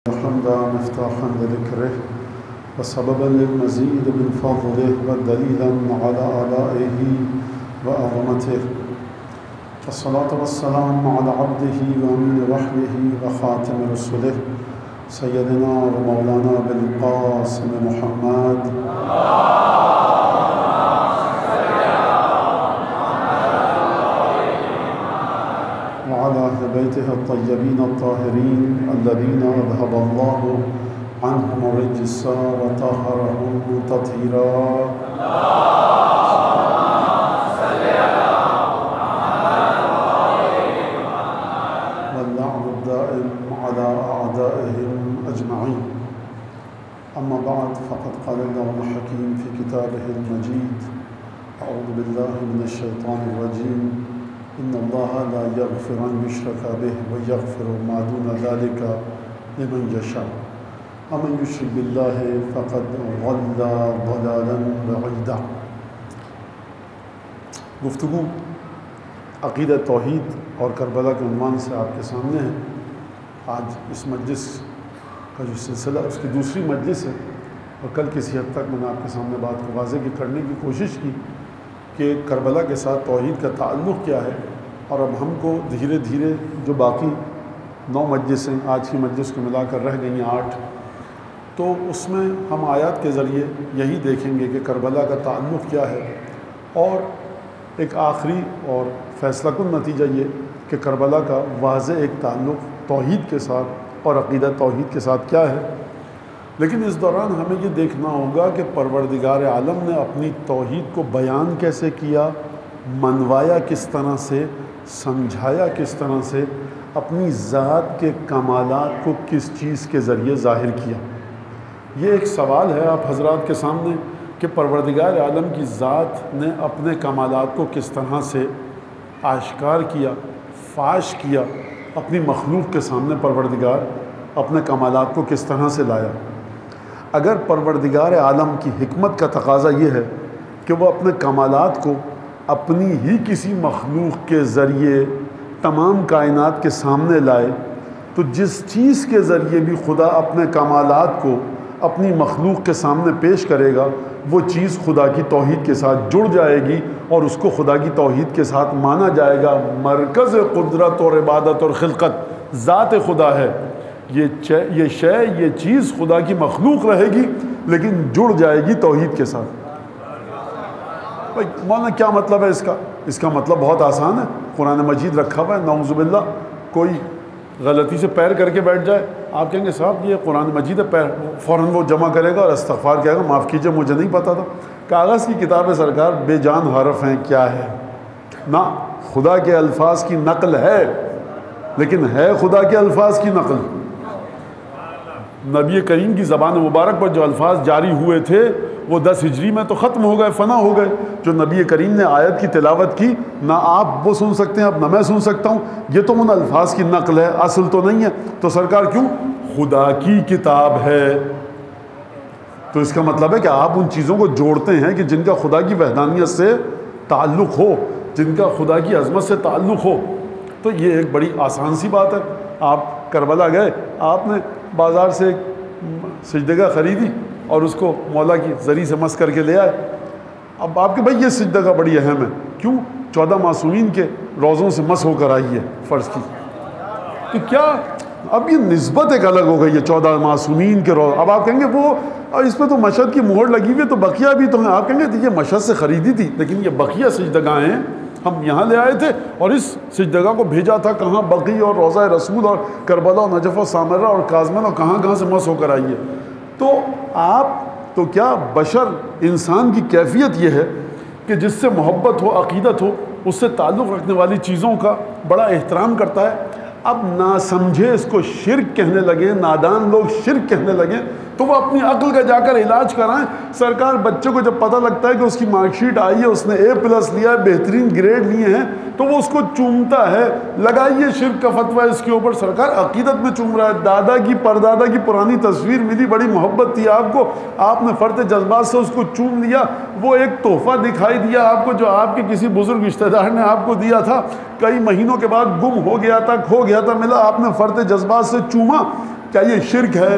الحمد مفتاحا لذكره وسببا للمزيد من فضله ودليلا على آلائه وعظمته، والصلاة والسلام على عبده وأمين وحيه وخاتم رسله سيدنا ومولانا بالقاسم محمد وعلى أهل بيته الطيبين الطاهرين الذين أذهب الله عنهم الرجس وطهرهم تطهيرا. واللعن الدائم على أعدائهم أجمعين. أما بعد، فقد قال الله الحكيم في كتابه المجيد: أعوذ بالله من الشيطان الرجيم، إن الله لا يغفر أن يشرك به ويغفر ما دون ذلك لمن يشاء ومن يشرك بالله فقد ضل ضلالا بعيدا. گفتگو عقیدہ توحید اور کربلا کے عنوان سے آپ کے سامنے ہے. آج اس مجلس کا جو سلسلہ اس کی دوسری مجلس ہے، اور کل کسی حد تک میں نے آپ کے سامنے بات کو واضح کرنے کی کوشش کی کہ کربلا کے ساتھ توحید کا تعلق کیا ہے. اور اب ہم کو دھیرے دھیرے جو باقی 9 مجلسیں آج کی مجلس کو ملا کر رہ گئی ہیں 8، تو اس میں ہم آیات کے ذریعے یہی دیکھیں گے کہ کربلا کا تعلق کیا ہے، اور ایک آخری اور فیصلہ کن نتیجہ یہ کہ کربلا کا واضح ایک تعلق توحید کے ساتھ اور عقیدہ توحید کے ساتھ کیا ہے. لیکن اس دوران ہمیں یہ دیکھنا ہوگا کہ پروردگار عالم نے اپنی توحید کو بیان کیسے کیا، منوایا کس طرح سے، سمجھایا کس طرح سے، اپنی ذات کے کمالات کو کس چیز کے ذریعے ظاہر کیا. یہ ایک سوال ہے آپ حضرات کے سامنے کہ پروردگار عالم کی ذات نے اپنے کمالات کو کس طرح سے آشکار کیا، فاش کیا، اپنی مخلوق کے سامنے پروردگار اپنے کمالات کو کس طرح سے لایا. اگر پروردگار عالم کی حکمت کا تقاضا یہ ہے کہ وہ اپنے کمالات کو اپنی ہی کسی مخلوق کے ذریعے تمام کائنات کے سامنے لائے، تو جس چیز کے ذریعے بھی خدا اپنے کمالات کو اپنی مخلوق کے سامنے پیش کرے گا، وہ چیز خدا کی توحید کے ساتھ جڑ جائے گی اور اس کو خدا کی توحید کے ساتھ مانا جائے گا. مرکز قدرت اور عبادت اور خلقت ذات خدا ہے. یہ چیز خدا کی مخلوق رہے گی لیکن جڑ جائے گی توحید کے ساتھ. مولانا کیا مطلب ہے اس کا؟ اس کا مطلب بہت آسان ہے. قرآن مجید رکھا ہوا ہے، نعوذ باللہ کوئی غلطی سے پیر کر کے بیٹھ جائے، آپ کہیں گے صاحب یہ قرآن مجید ہے، پیر فوراً وہ جمع کرے گا اور استغفار کہے گا، معاف کیجئے مجھے نہیں پتا تھا. کاغذ کی کتاب سرکار بے جان حرف ہیں، کیا ہے؟ نہ خدا کے الفاظ کی نقل ہے، لیکن ہے خدا کے الفاظ کی نقل. نبی کریم کی زبان مبارک پر جو الفاظ جاری ہوئے تھے وہ 10 ہجری میں تو ختم ہو گئے، فنا ہو گئے. جو نبی کریم نے آیت کی تلاوت کی، نہ آپ وہ سن سکتے ہیں، اب نہ میں سن سکتا ہوں. یہ تو ان الفاظ کی نقل ہے، اصل تو نہیں ہے. تو سرکار کیوں؟ خدا کی کتاب ہے. تو اس کا مطلب ہے کہ آپ ان چیزوں کو جوڑتے ہیں کہ جن کا خدا کی وحدانیت سے تعلق ہو، جن کا خدا کی عظمت سے تعلق ہو. تو یہ ایک بڑی آسان سی بات ہے. آپ کربلا گئے، آپ نے بازار سے ایک سجدگاہ خریدی اور اس کو مولا کی زری سے مس کر کے لے آئے. اب آپ کے بھائی یہ سجدگاہ بڑی اہم ہے، کیوں؟ 14 معصومین کے روزوں سے مس ہو کر آئی ہے فرض کی. تو کیا اب یہ نسبت ایک الگ ہو گئی ہے 14 معصومین کے روز. اب آپ کہیں گے وہ اس پہ تو مشہد کی مہر لگی ہوئی ہے، تو بقیہ بھی تو ہیں. آپ کہیں گے یہ مشہد سے خریدی تھی، لیکن یہ بقیہ سجدگاہیں ہیں، ہم یہاں لے آئے تھے اور اس سجدگاہ کو بھیجا تھا کہاں؟ بقی اور روضہ رسول اور کربلا اور نجف اور سامرہ اور کاظمن اور کہاں سے مس ہو کر آئی ہے. تو آپ تو کیا بشر انسان کی کیفیت یہ ہے کہ جس سے محبت ہو، عقیدت ہو، اس سے تعلق رکھنے والی چیزوں کا بڑا احترام کرتا ہے. اب نہ سمجھے اس کو شرک کہنے لگیں، نادان لوگ شرک کہنے لگیں، تو وہ اپنی عقل کا جا کر علاج کرائیں. سرکار بچے کو جب پتہ لگتا ہے کہ اس کی مارک شیٹ آئی ہے، اس نے A+ لیا ہے، بہترین گریڈ لیے ہیں، تو وہ اس کو چومتا ہے. لگائیے شرک کا فتویٰ اس کے اوپر. سرکار عقیدت میں چوم رہا ہے. دادا کی پردادا کی پرانی تصویر ملی، بڑی محبت تھی آپ کو، آپ نے فرط جذبات سے اس کو چوم لیا. وہ ایک تحفہ دکھائی دیا آپ کو جو آپ کے کسی بزرگ رشتہ دار نے آپ کو دیا تھا، کئی مہینوں کے بعد گم ہو گیا تھا، کھو گیا تھا، ملا، آپ نے فرط جذبات سے چوما. کیا یہ شرک ہے؟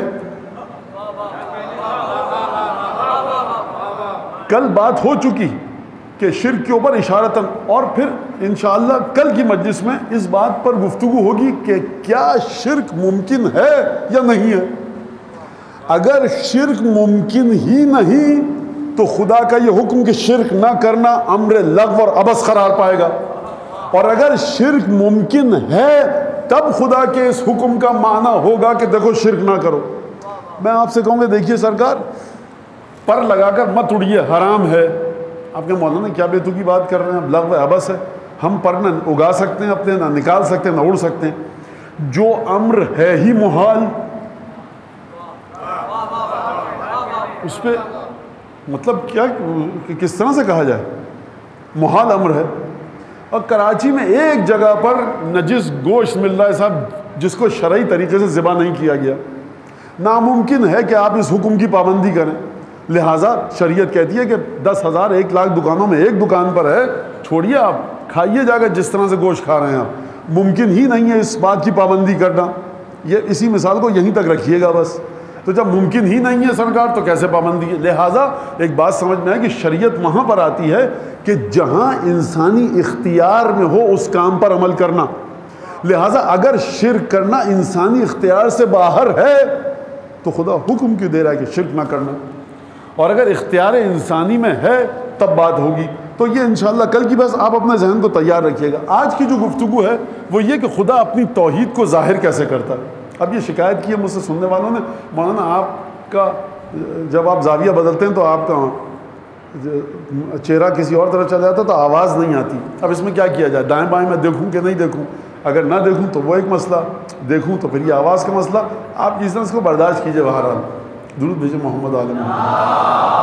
کل بات ہو چکی کہ شرک کے اوپر اشارتاً، اور پھر انشاءاللہ کل کی مجلس میں اس بات پر گفتگو ہوگی کہ کیا شرک ممکن ہے یا نہیں ہے۔ اگر شرک ممکن ہی نہیں تو خدا کا یہ حکم کہ شرک نہ کرنا امر لغو اور عبث قرار پائے گا، اور اگر شرک ممکن ہے تب خدا کے اس حکم کا معنی ہوگا کہ دیکھو شرک نہ کرو۔ میں آپ سے کہوں گا دیکھیے سرکار، پر لگا کر مت اڑیے، حرام ہے۔ آپ کے مولانا کیا بیتو کی بات کر رہے ہیں، لغو عبث ہے۔ ہم پر نہ اگا سکتے ہیں اپنے، نہ نکال سکتے ہیں، نہ اڑ سکتے ہیں۔ جو امر ہے ہی محال، اس پہ مطلب کیا، کس طرح سے کہا جائے، محال امر ہے۔ اور کراچی میں ایک جگہ پر نجس گوشت مل رہا ہے صاحب، جس کو شرعی طریقے سے ذبح نہیں کیا گیا۔ ناممکن ہے کہ آپ اس حکم کی پابندی کریں، لہٰذا شریعت کہتی ہے کہ 10,000 1,00,000 دکانوں میں ایک دکان پر ہے، چھوڑیے، آپ کھائیے جا کر جس طرح سے گوشت کھا رہے ہیں آپ۔ ممکن ہی نہیں ہے اس بات کی پابندی کرنا۔ یہ اسی مثال کو یہیں تک رکھیے گا بس۔ تو جب ممکن ہی نہیں ہے سرکار تو کیسے پابندی ہے؟ لہٰذا ایک بات سمجھ میں ہے کہ شریعت وہاں پر آتی ہے کہ جہاں انسانی اختیار میں ہو اس کام پر عمل کرنا۔ لہٰذا اگر شرک کرنا انسانی اختیار سے باہر ہے تو خدا حکم کیوں دے رہا ہے کہ شرک نہ کرنا؟ اور اگر اختیار انسانی میں ہے تب بات ہوگی۔ تو یہ انشاءاللہ کل کی بس آپ اپنے ذہن کو تیار رکھیے گا۔ آج کی جو گفتگو ہے وہ یہ کہ خدا اپنی توحید کو ظاہر کیسے کرتا ہے۔ اب یہ شکایت کی ہے مجھ سے سننے والوں نے، مولانا آپ کا جب آپ زاویہ بدلتے ہیں تو آپ کا چہرہ کسی اور طرف چلا جاتا تو آواز نہیں آتی۔ اب اس میں کیا کیا جائے، دائیں بائیں میں دیکھوں کہ نہیں دیکھوں؟ اگر نہ دیکھوں تو وہ ایک مسئلہ، دیکھوں تو پھر یہ آواز کا مسئلہ۔ آپ اس طرح اس کو برداشت کیجئے۔ بہرحال درود بھیجیں محمد آل محمد۔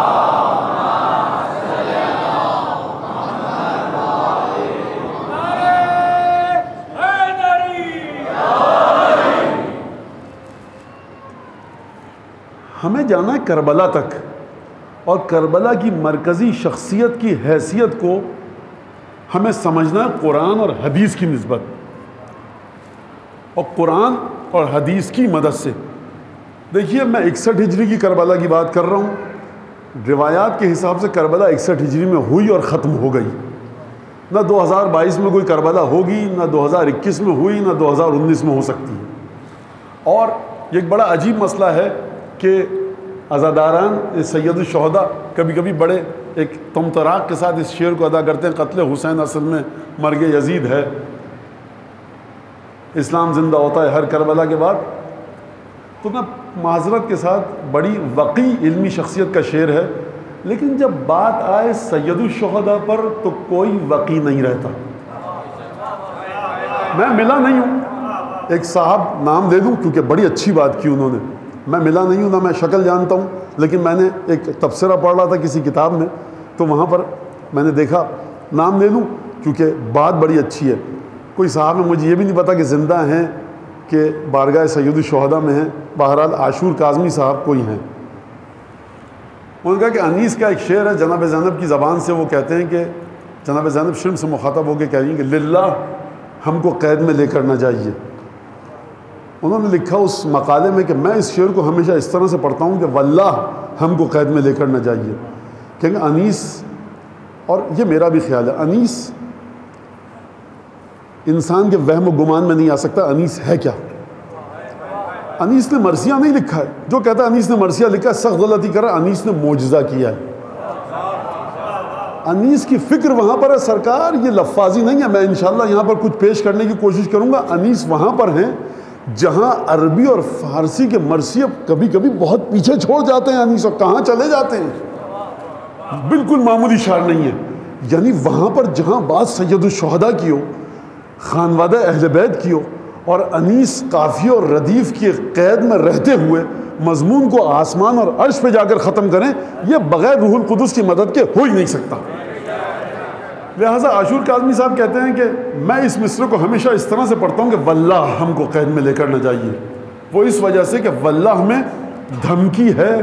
ہمیں جانا ہے کربلا تک، اور کربلا کی مرکزی شخصیت کی حیثیت کو ہمیں سمجھنا ہے قرآن اور حدیث کی نسبت، اور قرآن اور حدیث کی مدد سے۔ دیکھیے میں 61 ہجری کی کربلا کی بات کر رہا ہوں۔ روایات کے حساب سے کربلا 61 ہجری میں ہوئی اور ختم ہو گئی۔ نہ 2022 میں کوئی کربلا ہوگی، نہ 2021 میں ہوئی، نہ 2019 میں ہو سکتی ہے۔ اور یہ ایک بڑا عجیب مسئلہ ہے کہ عزاداران سید الشہداء کبھی کبھی بڑے ایک تمطراق کے ساتھ اس شعر کو ادا کرتے ہیں، قتل حسین اصل میں مرگ یزید ہے، اسلام زندہ ہوتا ہے ہر کربلا کے بعد۔ تو میں معذرت کے ساتھ بڑی وقی علمی شخصیت کا شعر ہے، لیکن جب بات آئے سید الشہداء پر تو کوئی وقی نہیں رہتا۔ میں ملا نہیں ہوں، ایک صاحب نام دے دوں کیونکہ بڑی اچھی بات کی انہوں نے، میں ملا نہیں ہوں، نہ میں شکل جانتا ہوں، لیکن میں نے ایک تبصرہ پڑھ رہا تھا کسی کتاب میں تو وہاں پر میں نے دیکھا، نام لے لوں کیونکہ بات بڑی اچھی ہے۔ کوئی صاحب ہے، مجھے یہ بھی نہیں پتا کہ زندہ ہیں کہ بارگاہ سید الشہداء میں ہیں، بہرحال عاشور کاظمی صاحب کوئی ہیں۔ انہوں نے کہا کہ انیس کا ایک شعر ہے جناب زینب کی زبان سے، وہ کہتے ہیں کہ جناب زینب شرم سے مخاطب ہو کے کہہ رہی ہیں کہ للہ ہم کو قید میں لے کر نہ جائیے۔ انہوں نے لکھا اس مقالے میں کہ میں اس شعر کو ہمیشہ اس طرح سے پڑھتا ہوں کہ واللہ ہم کو قید میں لے کر نہ جائیے، کیونکہ انیس، اور یہ میرا بھی خیال ہے، انیس انسان کے وہم و گمان میں نہیں آ سکتا انیس ہے کیا۔ انیس نے مرثیہ نہیں لکھا ہے، جو کہتا ہے انیس نے مرثیہ لکھا ہے سخت غلطی کر رہا ہے، انیس نے معجزہ کیا ہے۔ انیس کی فکر وہاں پر ہے سرکار، یہ لفاظی نہیں ہے۔ میں انشاءاللہ یہاں پر کچھ پیش کرنے کی کوشش کروں گا۔ انیس وہاں پر ہیں جہاں عربی اور فارسی کے مرثیے کبھی کبھی بہت پیچھے چھوڑ جاتے ہیں، انیس اور کہاں چلے جاتے ہیں، بالکل معمولی شعر نہیں ہے۔ یعنی وہاں پر جہاں بات سید الشہداء کی ہو، خانوادہ اہل بیت کی ہو، اور انیس قافیہ اور ردیف کی قید میں رہتے ہوئے مضمون کو آسمان اور عرش پہ جا کر ختم کریں، یہ بغیر روح القدس کی مدد کے ہو ہی نہیں سکتا۔ لہٰذا عاشور کاظمی صاحب کہتے ہیں کہ میں اس مصرے کو ہمیشہ اس طرح سے پڑھتا ہوں کہ واللہ ہم کو قید میں لے کر نہ جائیے۔ وہ اس وجہ سے کہ واللہ میں دھمکی ہے،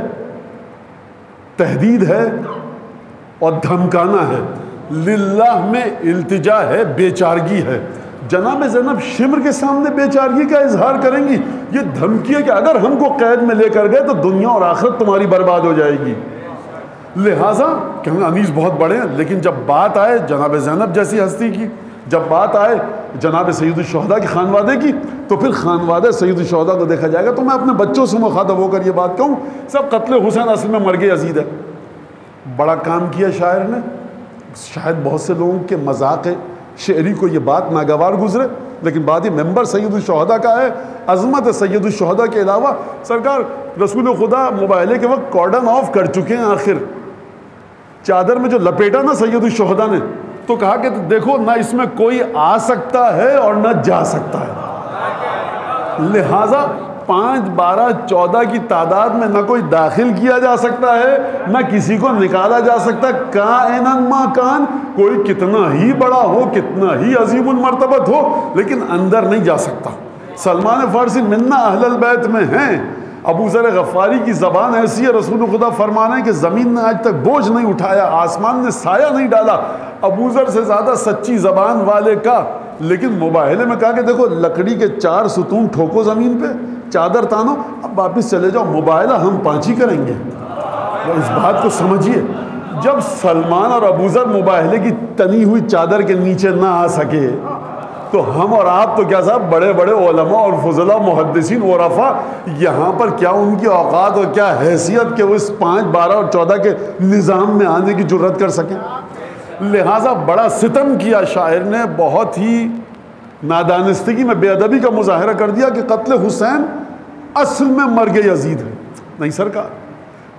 تہدید ہے اور دھمکانا ہے، للہ میں التجا ہے، بے چارگی ہے۔ جناب زینب شمر کے سامنے بے چارگی کا اظہار کریں گی. یہ دھمکی ہے کہ اگر ہم کو قید میں لے کر گئے تو دنیا اور آخرت تمہاری برباد ہو جائے گی. لہٰذا کہیں انیس بہت بڑے ہیں، لیکن جب بات آئے جناب زینب جیسی ہستی کی، جب بات آئے جناب سید الشہداء کی خانوادے کی، تو پھر خانوادہ سید الشہداء کو دیکھا جائے گا. تو میں اپنے بچوں سے مخاطب ہو کر یہ بات کہوں، سب قتل حسین اصل میں مرگ یزید ہے. بڑا کام کیا شاعر نے. شاید بہت سے لوگوں کے مذاق شعری کو یہ بات ناگوار گزرے، لیکن بعد یہ ممبر سید الشہداء کا ہے. عظمت سید الشہداء کے علاوہ سرکار رسول خدا مباہلے کے وقت کارڈن آف کر چکے ہیں. آخر چادر میں جو لپیٹا نا سید الشہداء نے، تو کہا کہ دیکھو نہ اس میں کوئی آ سکتا ہے اور نہ جا سکتا ہے. لہٰذا 5، 12، 14 کی تعداد میں نہ کوئی داخل کیا جا سکتا ہے، نہ کسی کو نکالا جا سکتا. کائناً ما کان، کوئی کتنا ہی بڑا ہو، کتنا ہی عظیم المرتبت ہو، لیکن اندر نہیں جا سکتا. سلمان فارسی منا اہل البیت میں ہیں. ابو ذر غفاری کی زبان ایسی ہے، رسول خدا فرمانا ہے کہ زمین نے آج تک بوجھ نہیں اٹھایا، آسمان نے سایہ نہیں ڈالا ابو ذر سے زیادہ سچی زبان والے کا. لیکن مباہلے میں کہا کہ دیکھو لکڑی کے 4 ستون ٹھوکو زمین پہ، چادر تانو، اب واپس چلے جاؤ، مباہلہ ہم 5 ہی کریں گے. اس بات کو سمجھیے، جب سلمان اور ابو ذر مباہلے کی تنی ہوئی چادر کے نیچے نہ آ سکے تو ہم اور آپ تو کیا صاحب بڑے بڑے علماء اور فضلاء محدثین عرفاء یہاں پر کیا ان کی اوقات اور کیا حیثیت کہ وہ اس 5، 12 اور 14 کے نظام میں آنے کی جرت کر سکیں. لہٰذا بڑا ستم کیا شاعر نے، بہت ہی نادانستگی میں بے ادبی کا مظاہرہ کر دیا کہ قتل حسین اصل میں مرگ یزید ہے. نہیں سرکار،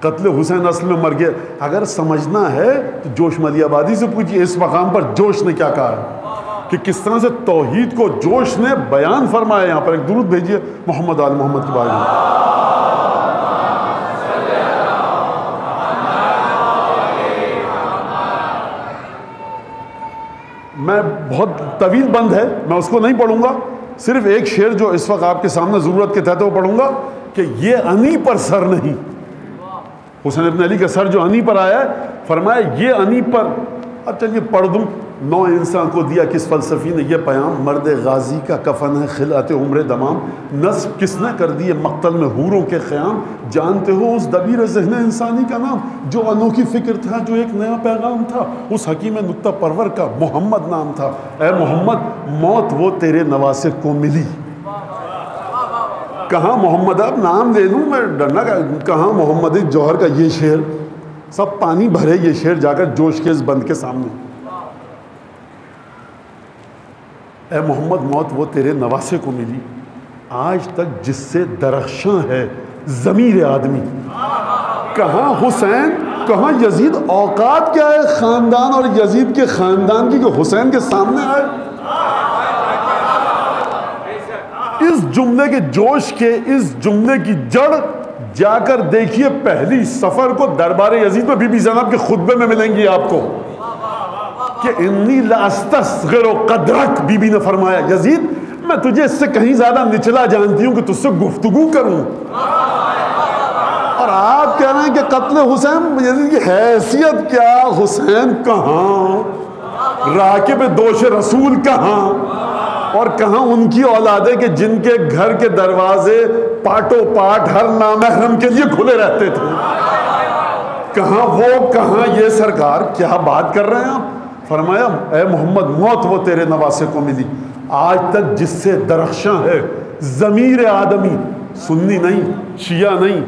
قتل حسین اصل میں مرگ، اگر سمجھنا ہے تو جوش ملی آبادی سے پوچھئے اس مقام پر جوش نے کیا کہا ہے، کہ کس طرح سے توحید کو جوش نے بیان فرمایا. یہاں پر ایک درود بھیجیے محمد آل محمد کے بارے میں. میں بہت طویل بند ہے، میں اس کو نہیں پڑھوں گا، صرف ایک شعر جو اس وقت آپ کے سامنے ضرورت کے تحت وہ پڑھوں گا کہ یہ انی پر سر نہیں. حسین ابن علی کا سر جو انی پر آیا ہے، فرمایا یہ انی پر. اب چلیے پڑھ دوں. نو انسان کو دیا کس فلسفی نے یہ پیام، مرد غازی کا کفن ہے خلعت عمر دمام. نصب کس نے کر دیے مقتل میں حوروں کے خیام، جانتے ہو اس دبیر ذہن انسانی کا نام، جو انوکھی فکر تھا، جو ایک نیا پیغام تھا، اس حکیم نکتہ پرور کا محمد نام تھا. اے محمد موت وہ تیرے نواسے کو ملی. کہاں محمد، اب نام لے لوں میں ڈرنا، کہاں محمد جوہر کا یہ شعر، سب پانی بھرے یہ شعر جا کر جوش کے اس بند کے سامنے. اے محمد موت وہ تیرے نواسے کو ملی، آج تک جس سے درخشاں ہے ضمیر آدمی. کہاں حسین کہاں یزید، اوقات کیا ہے خاندان اور یزید کے خاندان کی کہ حسین کے سامنے آئے. اس جملے کے جوش کے، اس جملے کی جڑ جا کر دیکھیے پہلی سفر کو دربار یزید میں بی بی زینب کے خطبے میں ملیں گی آپ کو کہ انی لاستصغر قدرک. بی بی نے فرمایا یزید میں تجھے اس سے کہیں زیادہ نچلا جانتی ہوں کہ تجھ سے گفتگو کروں. اور آپ کہہ رہے ہیں کہ قتل حسین یزید کی حیثیت کیا، حسین کہاں، راکب دوش رسول کہاں، اور کہاں ان کی اولادیں کہ جن کے گھر کے دروازے پاٹو پاٹ ہر نامحرم کے لیے کھلے رہتے تھے. کہاں وہ، کہاں یہ. سرکار کیا بات کر رہے ہیں آپ. فرمایا اے محمد موت وہ تیرے نواسے کو ملی، آج تک جس سے درخشاں ہے ضمیر آدمی. سنی نہیں، شیعہ نہیں،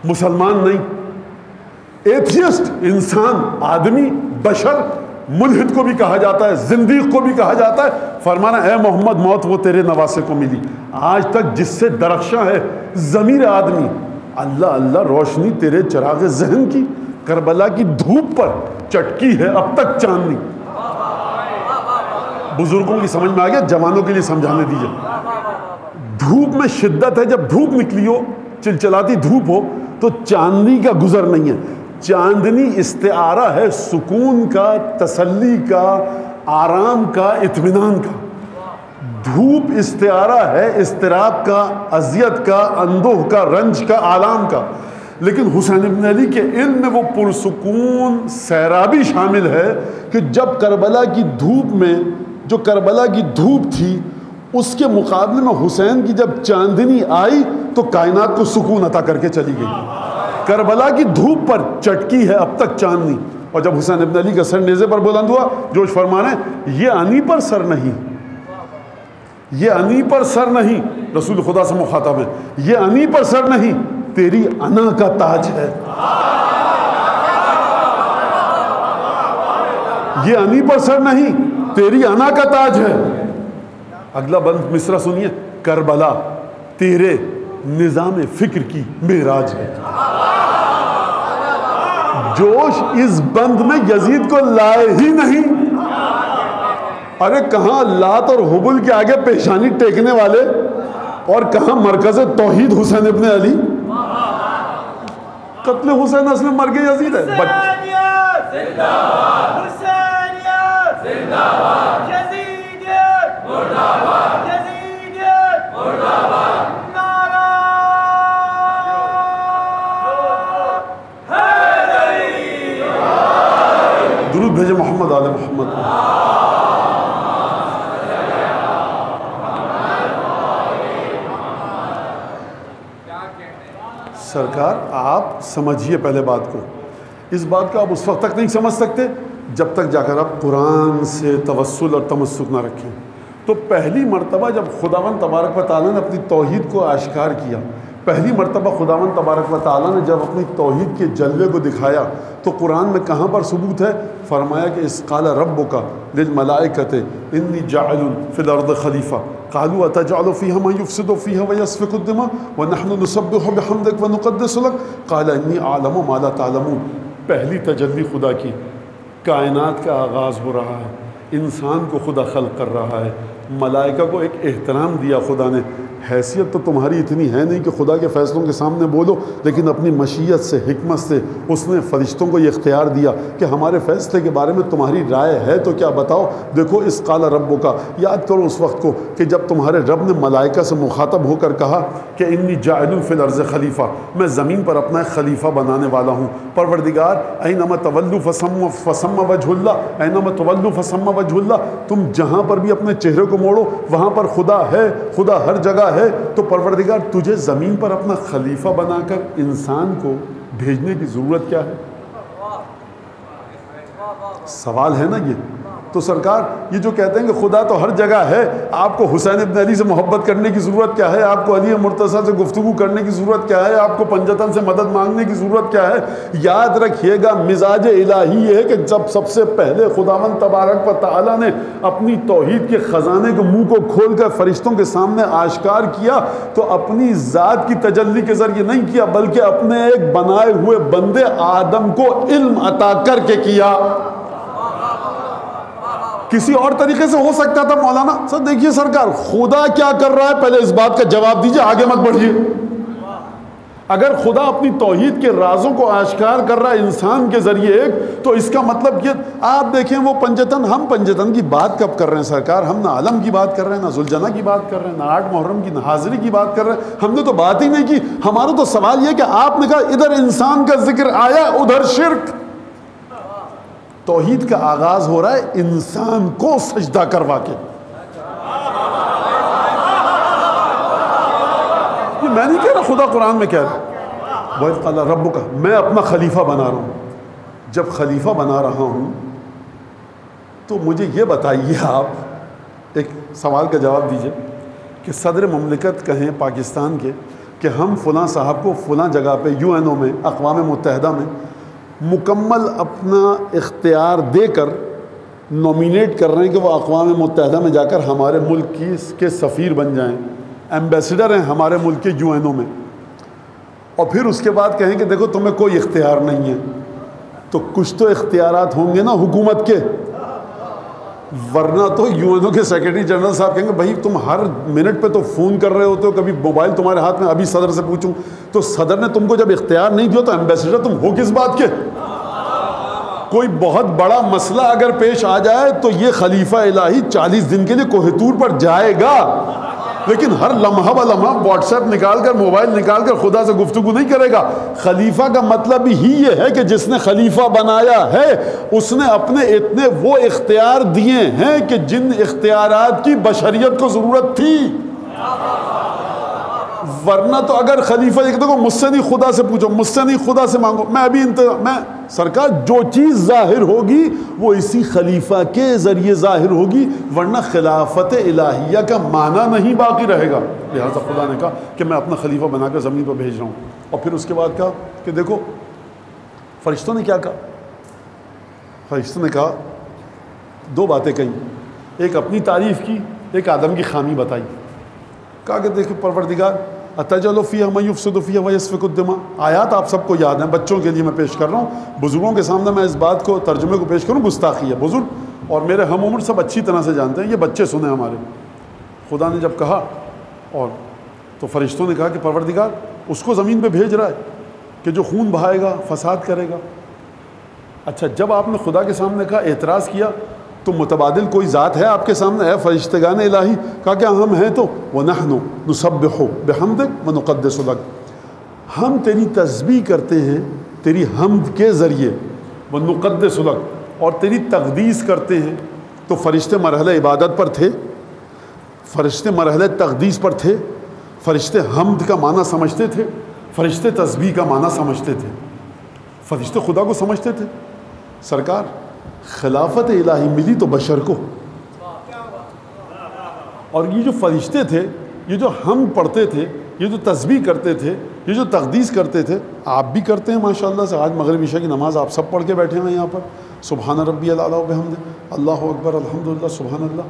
مسلمان نہیں، ایتھیسٹ، انسان، آدمی، بشر، ملحد کو بھی کہا جاتا ہے، زندیق کو بھی کہا جاتا ہے. فرمانا اے محمد موت وہ تیرے نواسے کو ملی، آج تک جس سے درخشاں ہے ضمیر آدمی. اللہ اللہ روشنی تیرے چراغ ذہن کی، کربلا کی دھوپ پر چٹکی ہے اب تک چاندنی. بزرگوں کی سمجھ میں آ گیا، جوانوں کے لیے سمجھانے دیجئے. دھوپ میں شدت ہے، جب دھوپ نکلی ہو، چلچلاتی دھوپ ہو، تو چاندنی کا گزر نہیں ہے. چاندنی استعارہ ہے سکون کا، تسلی کا، آرام کا، اطمینان کا. دھوپ استعارہ ہے اضطراب کا، اذیت کا، اندوہ کا، رنج کا، آلام کا. لیکن حسین ابن علی کے علم میں وہ پرسکون سیرابی شامل ہے کہ جب کربلا کی دھوپ میں جو کربلا کی دھوپ تھی اس کے مقابلے میں حسین کی جب چاندنی آئی تو کائنات کو سکون عطا کر کے چلی گئی. کربلا کی دھوپ پر چٹکی ہے اب تک چاندنی. اور جب حسین ابن علی کا سر نیزے پر بلند ہوا، جوش فرما رہے ہیں یہ انی پر سر نہیں، یہ انی پر سر نہیں، رسول خدا سے مخاطب ہے، یہ انی پر سر نہیں، تیری انا کا تاج ہے. یہ انی پر سر نہیں، تیری انا کا تاج ہے. اگلا بند مصرع سنیے، کربلا تیرے نظام فکر کی معراج ہے. جوش اس بند میں یزید کو لائے ہی نہیں. ارے کہاں لات اور حبل کے آگے پیشانی ٹیکنے والے اور کہاں مرکز توحید حسین ابن علی. قتل حسین اصل میں مرگ یزید ہے. درود بھیجے محمد آل محمد. سرکار آپ سمجھیے پہلے بات کو. اس بات کو آپ اس وقت تک نہیں سمجھ سکتے جب تک جا کر آپ قرآن سے توسل اور تمسک نہ رکھیں. تو پہلی مرتبہ جب خداوند تبارک و تعالیٰ نے اپنی توحید کو آشکار کیا، پہلی مرتبہ خداوند تبارک و تعالیٰ نے جب اپنی توحید کے جلوے کو دکھایا تو قرآن میں کہاں پر ثبوت ہے؟ فرمایا کہ اذ قال ربک للملائکۃ انی جاعل فی الارض خلیفہ قالوا اتجعل فیہا من یفسد فیہا ویسفک الدماء ونحن نسبح بحمدک ونقدس لک قال انی اعلم ما لا تعلمون. پہلی تجلی خدا کی، کائنات کا آغاز ہو رہا ہے، انسان کو خدا خلق کر رہا ہے، ملائکہ کو ایک احترام دیا خدا نے. حیثیت تو تمہاری اتنی ہے نہیں کہ خدا کے فیصلوں کے سامنے بولو، لیکن اپنی مشیت سے، حکمت سے اس نے فرشتوں کو یہ اختیار دیا کہ ہمارے فیصلے کے بارے میں تمہاری رائے ہے تو کیا بتاؤ. دیکھو اس قال ربک کا یاد کرو اس وقت کو کہ جب تمہارے رب نے ملائکہ سے مخاطب ہو کر کہا کہ انی جاعل فی الارض خلیفہ، میں زمین پر اپنا ایک خلیفہ بنانے والا ہوں. پروردگار اینما تولوا فثم وجہ اللہ، اینما تولوا فثم وجہ اللہ، تم جہاں پر بھی اپنے چہرے کو موڑو وہاں پر خدا ہے، خدا ہر جگہ ہے. تو پروردگار تجھے زمین پر اپنا خلیفہ بنا کر انسان کو بھیجنے کی ضرورت کیا ہے؟ سوال ہے نا یہ. تو سرکار یہ جو کہتے ہیں کہ خدا تو ہر جگہ ہے، آپ کو حسین ابن علی سے محبت کرنے کی ضرورت کیا ہے؟ آپ کو علی مرتضیٰ سے گفتگو کرنے کی ضرورت کیا ہے؟ آپ کو پنجتن سے مدد مانگنے کی ضرورت کیا ہے؟ یاد رکھیے گا مزاج الہی یہ ہے کہ جب سب سے پہلے خداوند تبارک و تعالیٰ نے اپنی توحید کے خزانے کے منہ کو کھول کر فرشتوں کے سامنے آشکار کیا تو اپنی ذات کی تجلی کے ذریعے نہیں کیا، بلکہ اپنے ایک بنائے ہوئے بندے آدم کو علم عطا کر کے کیا. کسی اور طریقے سے ہو سکتا تھا مولانا. سر دیکھیے سرکار خدا کیا کر رہا ہے، پہلے اس بات کا جواب دیجئے، آگے مت بڑھیے. اگر خدا اپنی توحید کے رازوں کو آشکار کر رہا ہے انسان کے ذریعے ایک، تو اس کا مطلب یہ آپ دیکھیں وہ پنجتن، ہم پنجتن کی بات کب کر رہے ہیں سرکار؟ ہم نہ علم کی بات کر رہے ہیں، نہ ذوالجنہ کی بات کر رہے ہیں، نہ 8 محرم کی، نہ حاضری کی بات کر رہے ہیں. ہم نے تو بات ہی نہیں کی. ہمارا تو سوال یہ کہ آپ نے کہا ادھر انسان کا ذکر آیا ادھر شرک. توحید کا آغاز ہو رہا ہے انسان کو سجدہ کروا کے. یہ میں نہیں کہہ رہا، خدا قرآن میں کہہ رہا وَإِذْ قَالَ رَبُّكَ، میں اپنا خلیفہ بنا رہا ہوں. جب خلیفہ بنا رہا ہوں تو مجھے یہ بتائیے، آپ ایک سوال کا جواب دیجئے کہ صدر مملکت کہیں پاکستان کے کہ ہم فلاں صاحب کو فلاں جگہ پہ UN میں، اقوام متحدہ میں مکمل اپنا اختیار دے کر نومینیٹ کر رہے ہیں کہ وہ اقوام متحدہ میں جا کر ہمارے ملک کے سفیر بن جائیں، ایمبیسڈر ہیں ہمارے ملک کے UN میں، اور پھر اس کے بعد کہیں کہ دیکھو تمہیں کوئی اختیار نہیں ہے. تو کچھ تو اختیارات ہوں گے نا حکومت کے، ورنہ تو UN کے سیکرٹری جنرل صاحب کہیں گے بھائی تم ہر منٹ پہ تو فون کر رہے ہوتے ہو، کبھی موبائل تمہارے ہاتھ میں، ابھی صدر سے پوچھوں تو صدر نے تم کو جب اختیار نہیں دیا تو ایمبیسڈر تم ہو کس بات کے؟ کوئی بہت بڑا مسئلہ اگر پیش آ جائے تو یہ خلیفہ الہی 40 دن کے لیے کوہ طور پر جائے گا. لیکن ہر لمحہ ب لمحہ واٹس ایپ نکال کر موبائل نکال کر خدا سے گفتگو نہیں کرے گا۔ خلیفہ کا مطلب ہی یہ ہے کہ جس نے خلیفہ بنایا ہے اس نے اپنے اتنے وہ اختیار دیے ہیں کہ جن اختیارات کی بشریت کو ضرورت تھی، ورنہ تو اگر خلیفہ ایک دیکھو مجھ سے نہیں خدا سے پوچھو، مجھ سے نہیں خدا سے مانگو، میں ابھی میں سرکار جو چیز ظاہر ہوگی وہ اسی خلیفہ کے ذریعے ظاہر ہوگی، ورنہ خلافت الہیہ کا معنی نہیں باقی رہے گا۔ لہٰذا خدا نے کہا کہ میں اپنا خلیفہ بنا کر زمین پر بھیج رہا ہوں۔ اور پھر اس کے بعد کہا کہ دیکھو فرشتوں نے کیا کہا، فرشتوں نے کہا دو باتیں کہیں، ایک اپنی تعریف کی، ایک آدم کی خامی بتائی۔ کہا کہ دیکھو پروردگار اتجعل فیہا من یفسد فیہا ویسفک الدماء، آیات آپ سب کو یاد ہیں، بچوں کے لیے میں پیش کر رہا ہوں، بزرگوں کے سامنے میں اس بات کو ترجمے کو پیش کروں گستاخی ہے، بزرگ اور میرے ہم عمر سب اچھی طرح سے جانتے ہیں، یہ بچے سنیں ہمارے۔ خدا نے جب کہا اور تو فرشتوں نے کہا کہ پروردگار اس کو زمین پہ بھیج رہا ہے کہ جو خون بہائے گا، فساد کرے گا۔ اچھا جب آپ نے خدا کے سامنے کہا، اعتراض کیا، تو متبادل کوئی ذات ہے آپ کے سامنے؟ اے فرشتگان الہی، کہا کہ ہم ہیں تو وَنَحْنُ نُسَبِّحُ بِحَمْدِكَ وَنُقَدِّسُ لَكَ، ہم تیری تسبیح کرتے ہیں تیری حمد کے ذریعے، وَنُقَدِّسُ لَكَ، اور تیری تقدیس کرتے ہیں۔ تو فرشتے مرحلہ عبادت پر تھے، فرشتے مرحلہ تقدیس پر تھے، فرشتے حمد کا معنی سمجھتے تھے، فرشتے تسبیح کا معنی سمجھتے تھے، فرشتے خدا کو سمجھتے تھے۔ سرکار خلافت الہی ملی تو بشر کو، اور یہ جو فرشتے تھے، یہ جو حمد پڑھتے تھے، یہ جو تسبیح کرتے تھے، یہ جو تقدیس کرتے تھے، آپ بھی کرتے ہیں ماشاءاللہ سے۔ آج مغرب عشاء کی نماز آپ سب پڑھ کے بیٹھے ہیں یہاں پر، سبحان ربی الاعلیٰ وبحمدہ، اللہ اکبر، الحمدللہ، سبحان اللہ۔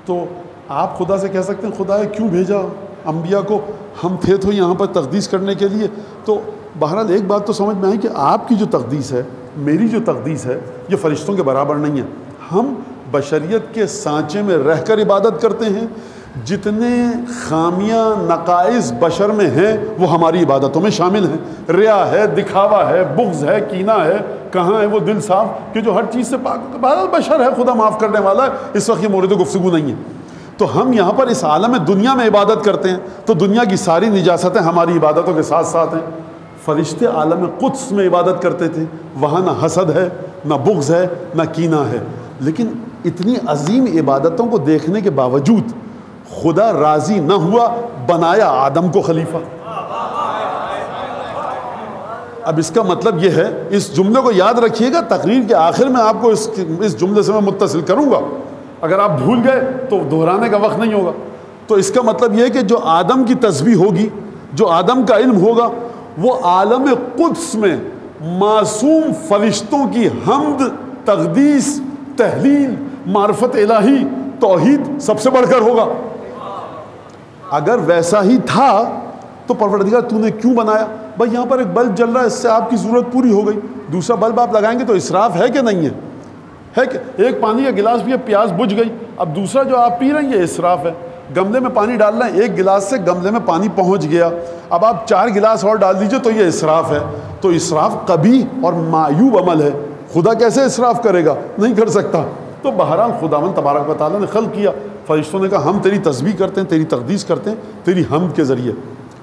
تو آپ خدا سے کہہ سکتے ہیں خدا کیوں بھیجا انبیاء کو؟ ہم تھے تو یہاں پر تقدیس کرنے کے لیے۔ تو بہرحال ایک بات تو سمجھ میں آئی کہ آپ کی جو تقدیس ہے، میری جو تقدیس ہے، یہ فرشتوں کے برابر نہیں ہے۔ ہم بشریت کے سانچے میں رہ کر عبادت کرتے ہیں، جتنے خامیاں نقائص بشر میں ہیں وہ ہماری عبادتوں میں شامل ہیں۔ ریا ہے، دکھاوا ہے، بغض ہے، کینہ ہے، کہاں ہے وہ دل صاف کہ جو ہر چیز سے پاک؟ بہرحال بشر ہے، خدا معاف کرنے والا ہے، اس وقت یہ مورد گفتگو نہیں ہے۔ تو ہم یہاں پر اس عالم دنیا میں عبادت کرتے ہیں، تو دنیا کی ساری نجاستیں ہماری عبادتوں کے ساتھ ساتھ ہیں۔ فرشتے عالم قدس میں عبادت کرتے تھے، وہاں نہ حسد ہے، نہ بغض ہے، نہ کینہ ہے، لیکن اتنی عظیم عبادتوں کو دیکھنے کے باوجود خدا راضی نہ ہوا، بنایا آدم کو خلیفہ۔ اب اس کا مطلب یہ ہے، اس جملے کو یاد رکھیے گا، تقریر کے آخر میں آپ کو اس جملے سے میں متصل کروں گا، اگر آپ بھول گئے تو دہرانے کا وقت نہیں ہوگا۔ تو اس کا مطلب یہ ہے کہ جو آدم کی تسبیح ہوگی، جو آدم کا علم ہوگا، وہ عالم قدس میں معصوم فرشتوں کی حمد، تقدیس، تحلیل، معرفت الہی، توحید سب سے بڑھ کر ہوگا۔ اگر ویسا ہی تھا تو پروردگار تو نے کیوں بنایا؟ بھائی یہاں پر ایک بلب جل رہا ہے، اس سے آپ کی ضرورت پوری ہو گئی، دوسرا بلب آپ لگائیں گے تو اسراف ہے کہ نہیں ہے کہ ایک پانی کا گلاس بھی ہے، پیاس بجھ گئی، اب دوسرا جو آپ پی رہے ہیں یہ اسراف ہے۔ گملے میں پانی ڈال رہے ہیں، ایک گلاس سے گملے میں پانی پہنچ گیا، اب آپ 4 گلاس اور ڈال دیجئے تو یہ اسراف ہے۔ تو اسراف قبیح اور معیوب عمل ہے، خدا کیسے اسراف کرے گا؟ نہیں کر سکتا۔ تو بہرحال خداوند تبارک و تعالیٰ نے خلق کیا، فرشتوں نے کہا ہم تیری تسبیح کرتے ہیں، تیری تقدیس کرتے ہیں، تیری حمد کے ذریعے۔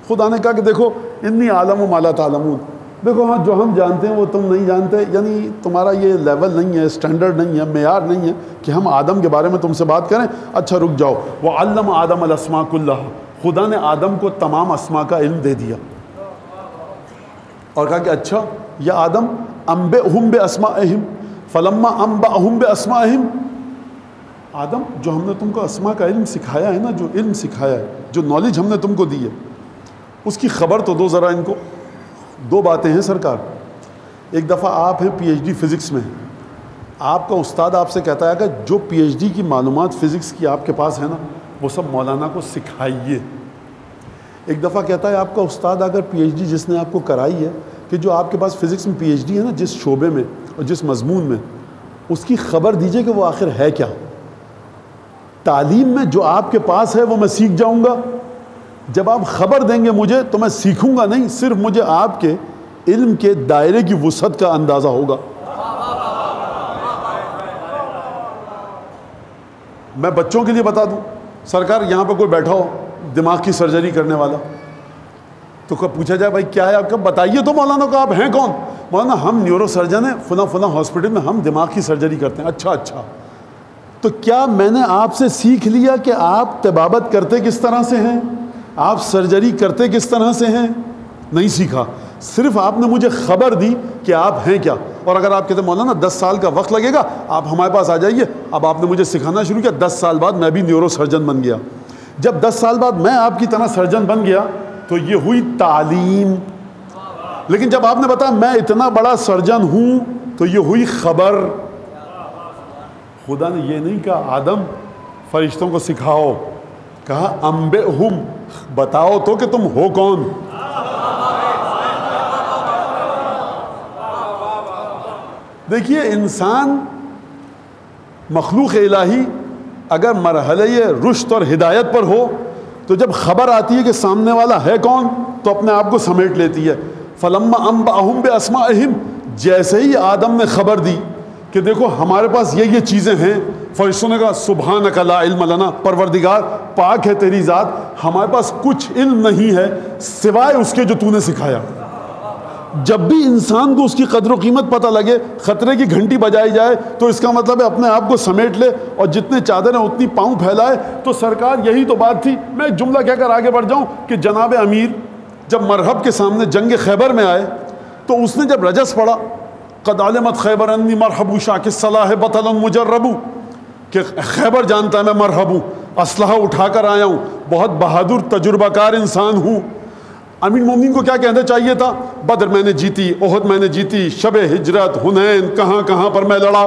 خدا نے کہا کہ دیکھو انی عالم و ما لا تعلمون، دیکھو ہاں جو ہم جانتے ہیں وہ تم نہیں جانتے، یعنی تمہارا یہ لیول نہیں ہے، اسٹینڈرڈ نہیں ہے، معیار نہیں ہے کہ ہم آدم کے بارے میں تم سے بات کریں۔ اچھا رک جاؤ، وعلم آدم الاسماء کلھا، خدا نے آدم کو تمام اسماء کا علم دے دیا اور کہا کہ اچھا یا آدم انبئہم باسمائہم فلما انبأہم باسمائہم، آدم جو ہم نے تم کو اسماء کا علم سکھایا ہے نا، جو علم سکھایا ہے، جو نالج ہم نے تم کو دی ہے، اس کی خبر تو دو ذرا ان کو۔ 2 باتیں ہیں سرکار۔ ایک دفعہ آپ ہیں پی ایچ ڈی فزکس میں، آپ کا استاد آپ سے کہتا ہے کہ جو پی ایچ ڈی کی معلومات فزکس کی آپ کے پاس ہے نا وہ سب مولانا کو سکھائیے۔ ایک دفعہ کہتا ہے آپ کا استاد اگر پی ایچ ڈی جس نے آپ کو کرائی ہے کہ جو آپ کے پاس فزکس میں پی ایچ ڈی ہے نا، جس شعبے میں اور جس مضمون میں، اس کی خبر دیجئے کہ وہ آخر ہے کیا۔ تعلیم میں جو آپ کے پاس ہے وہ میں سیکھ جاؤں گا، جب آپ خبر دیں گے مجھے تو میں سیکھوں گا نہیں، صرف مجھے آپ کے علم کے دائرے کی وسعت کا اندازہ ہوگا۔ میں بچوں کے لیے بتا دوں، سرکار یہاں پہ کوئی بیٹھا ہو دماغ کی سرجری کرنے والا. تو کب پوچھا جائے بھائی کیا ہے آپ کا, بتائیے تو مولانا کو آپ ہیں کون؟ مولانا ہم نیورو سرجن ہیں فلاں فلاں ہاسپٹل میں, ہم دماغ کی سرجری کرتے ہیں. اچھا اچھا, تو کیا میں نے آپ سے سیکھ لیا کہ آپ طبابت کرتے کس طرح سے ہیں, آپ سرجری کرتے کس طرح سے ہیں؟ نہیں سیکھا, صرف آپ نے مجھے خبر دی کہ آپ ہیں کیا. اور اگر آپ کہتے مولانا 10 سال کا وقت لگے گا, آپ ہمارے پاس آ جائیے. اب آپ نے مجھے سکھانا شروع کیا, 10 سال بعد میں بھی نیورو سرجن بن گیا. جب 10 سال بعد میں آپ کی طرح سرجن بن گیا تو یہ ہوئی تعلیم. لیکن جب آپ نے بتایا میں اتنا بڑا سرجن ہوں تو یہ ہوئی خبر. خدا نے یہ نہیں کہا آدم فرشتوں کو سکھاؤ, کہا انبئہم, بتاؤ تو کہ تم ہو کون. دیکھیے انسان مخلوق الہی اگر مرحلہ رشد اور ہدایت پر ہو تو جب خبر آتی ہے کہ سامنے والا ہے کون تو اپنے آپ کو سمیٹ لیتی ہے. فلما انبأہم باسمائہم, جیسے ہی آدم نے خبر دی کہ دیکھو ہمارے پاس یہ چیزیں ہیں, فرشتوں نے کہا سبحانک لا علم لنا, پروردگار پاک ہے تیری ذات, ہمارے پاس کچھ علم نہیں ہے سوائے اس کے جو تو نے سکھایا. جب بھی انسان کو اس کی قدر و قیمت پتہ لگے, خطرے کی گھنٹی بجائی جائے تو اس کا مطلب ہے اپنے آپ کو سمیٹ لے اور جتنے چادریں اتنی پاؤں پھیلائے. تو سرکار یہی تو بات تھی. میں ایک جملہ کہہ کر آگے بڑھ جاؤں کہ جناب امیر جب مرحب کے سامنے جنگ خیبر میں آئے تو اس نے جب رجس پڑھا قد علمت خیبر انی مرحب شاک الصلاح بطل مجرب, کہ خیبر جانتا ہے میں مرحب ہوں, اسلحہ اٹھا کر آیا ہوں, بہت بہادر تجربہ کار انسان ہوں. امیر مومنین کو کیا کہنا چاہیے تھا, بدر میں نے جیتی, احد میں نے جیتی, شب ہجرت, حنین, کہاں کہاں پر میں لڑا,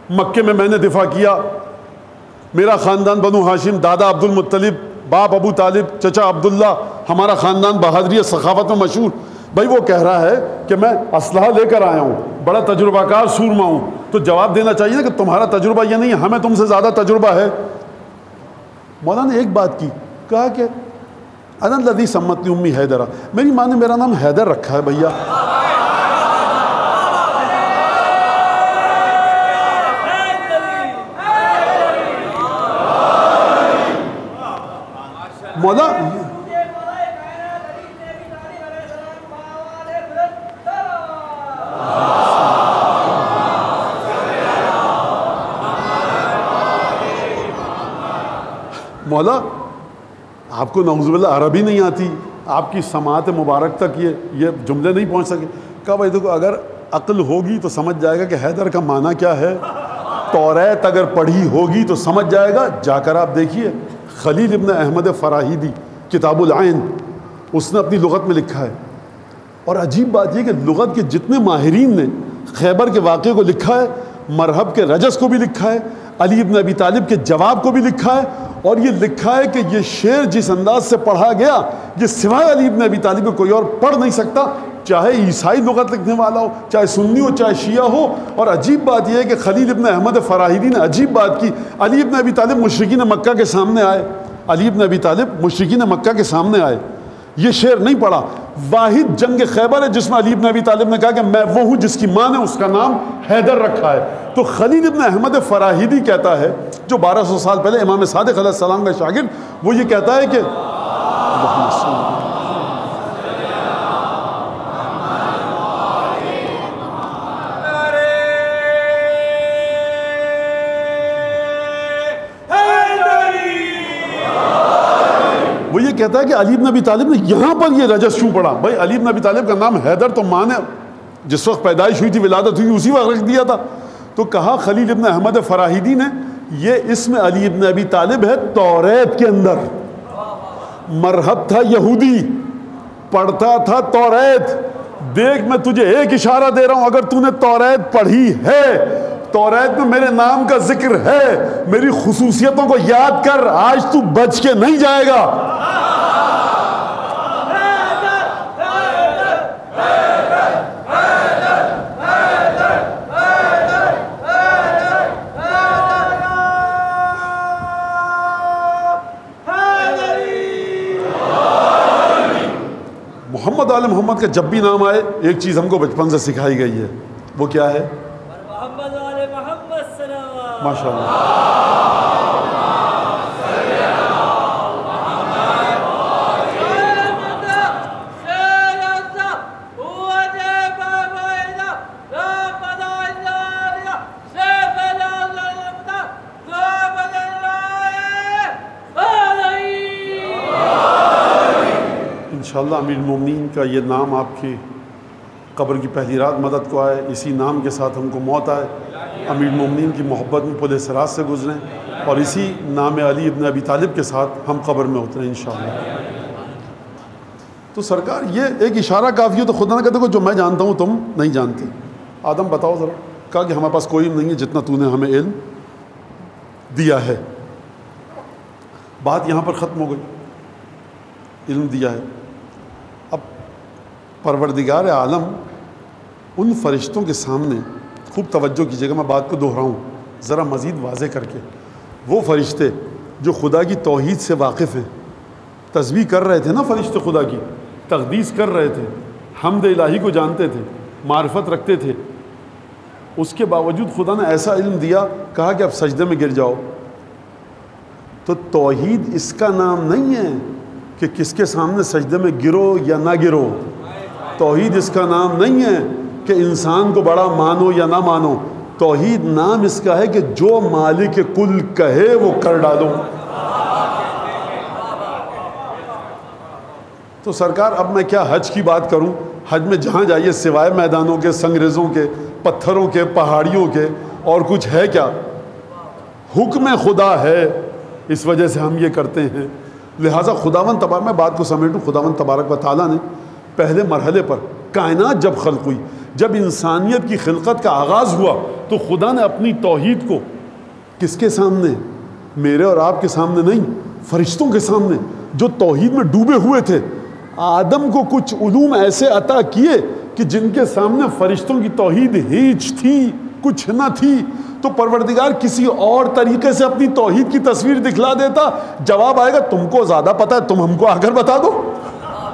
مکے میں نے دفاع کیا, میرا خاندان بنو ہاشم, دادا عبد المطلب, باپ ابو طالب, چچا عبداللہ, ہمارا خاندان بہادری ثقافت میں مشہور. بھائی وہ کہہ رہا ہے کہ میں اسلحہ لے کر آیا ہوں, بڑا تجربہ کار سورما ہوں, تو جواب دینا چاہیے کہ تمہارا تجربہ یہ نہیں ہے, ہمیں تم سے زیادہ تجربہ ہے. مولانا نے ایک بات کی, کہا کہ انا الذی سمتنی امی حیدرہ, میری ماں نے میرا نام حیدر رکھا ہے بھیا. مولا مولا آپ کو نعوذ باللہ عربی نہیں آتی, آپ کی سماعت مبارک تک یہ جملے نہیں پہنچ سکے. کہا بھائی دیکھو اگر عقل ہوگی تو سمجھ جائے گا کہ حیدر کا معنی کیا ہے, توریت اگر پڑھی ہوگی تو سمجھ جائے گا. جا کر آپ دیکھیے خلیل ابن احمد فراہیدی کتاب العین, اس نے اپنی لغت میں لکھا ہے. اور عجیب بات یہ کہ لغت کے جتنے ماہرین نے خیبر کے واقعے کو لکھا ہے, مرحب کے رجس کو بھی لکھا ہے, علی ابن ابی طالب کے جواب کو بھی لکھا ہے, اور یہ لکھا ہے کہ یہ شعر جس انداز سے پڑھا گیا یہ سوائے علی ابن ابی طالب کو کوئی اور پڑھ نہیں سکتا, چاہے عیسائی لغت لکھنے والا ہو, چاہے سنی ہو, چاہے شیعہ ہو. اور عجیب بات یہ ہے کہ خلیل ابن احمد فراہیدی نے عجیب بات کی, علی ابن ابی طالب مشرکین مکہ کے سامنے آئے, علی ابن ابی طالب مشرکین مکہ کے سامنے آئے, یہ شعر نہیں پڑھا. واحد جنگ خیبر ہے جس میں علی ابن ابی طالب نے کہا کہ میں وہ ہوں جس کی ماں نے اس کا نام حیدر رکھا ہے. تو خلیل ابن احمد فراہیدی کہتا ہے, جو 1200 سال پہلے امام صادق علیہ السلام کا شاگرد, وہ یہ کہتا ہے کہ وہ یہ کہتا ہے کہ علی ابن ابی طالب نے یہاں پر یہ رجس کیوں پڑھا. بھائی علی ابن ابی طالب کا نام حیدر تو ماں نے جس وقت پیدائش ہوئی تھی, ولادت ہوئی, اسی وقت رکھ دیا تھا. تو کہا خلیل ابن احمد فراہیدی نے یہ اسم علی ابن ابی طالب ہے توریت کے اندر. مرحب تھا یہودی, پڑھتا تھا توریت. دیکھ میں تجھے ایک اشارہ دے رہا ہوں, اگر تو نے توریت پڑھی ہے, توریت میں میرے نام کا ذکر ہے, میری خصوصیتوں کو یاد کر, آج تو بچ کے نہیں جائے گا. محمد آل محمد کا جب بھی نام آئے ایک چیز ہم کو بچپن سے سکھائی گئی ہے, وہ کیا ہے؟ محمد آل محمد صلی اللہ ماشاء اللہ. انشاءاللہ امیر المومنین کا یہ نام آپ کی قبر کی پہلی رات مدد کو آئے، اسی نام کے ساتھ ہم کو موت آئے، امیر المومنین کی محبت میں پل صراط سے گزریں، اور اسی نام علی ابن ابی طالب کے ساتھ ہم قبر میں اتریں انشاءاللہ۔ تو سرکار یہ ایک اشارہ کافی ہے، تو خدا نہ کہتے کہ جو میں جانتا ہوں تم نہیں جانتے۔ آدم بتاؤ ذرا، کہا کہ ہمارے پاس کوئی علم نہیں ہے جتنا تو نے ہمیں علم دیا ہے۔ بات یہاں پر ختم ہو گئی، علم دیا ہے۔ اب پروردگار عالم ان فرشتوں کے سامنے، خوب توجہ کیجیے گا، میں بات کو دہراؤں ذرا مزید واضح کر کے، وہ فرشتے جو خدا کی توحید سے واقف ہیں، تسبیح کر رہے تھے نا فرشتے، خدا کی تقدیس کر رہے تھے، حمد الہی کو جانتے تھے، معرفت رکھتے تھے، اس کے باوجود خدا نے ایسا علم دیا، کہا کہ اب سجدے میں گر جاؤ۔ تو توحید اس کا نام نہیں ہے کہ کس کے سامنے سجدے میں گرو یا نہ گرو، توحید اس کا نام نہیں ہے کہ انسان کو بڑا مانو یا نہ مانو، توحید نام اس کا ہے کہ جو مالک کل کہے وہ کر ڈالو۔ تو سرکار اب میں کیا حج کی بات کروں، حج میں جہاں جائیے سوائے میدانوں کے، سنگریزوں کے، پتھروں کے، پہاڑیوں کے، اور کچھ ہے کیا؟ حکم خدا ہے، اس وجہ سے ہم یہ کرتے ہیں۔ لہٰذا خداوند تبارک، میں بات کو سمیٹوں، خداوند تبارک و تعالیٰ نے پہلے مرحلے پر کائنات جب خلق ہوئی، جب انسانیت کی خلقت کا آغاز ہوا، تو خدا نے اپنی توحید کو کس کے سامنے؟ میرے اور آپ کے سامنے نہیں، فرشتوں کے سامنے جو توحید میں ڈوبے ہوئے تھے۔ آدم کو کچھ علوم ایسے عطا کیے کہ جن کے سامنے فرشتوں کی توحید ہیچ تھی، کچھ نہ تھی۔ تو پروردگار کسی اور طریقے سے اپنی توحید کی تصویر دکھلا دیتا، جواب آئے گا تم کو زیادہ پتہ ہے، تم ہم کو آ کر بتا دو۔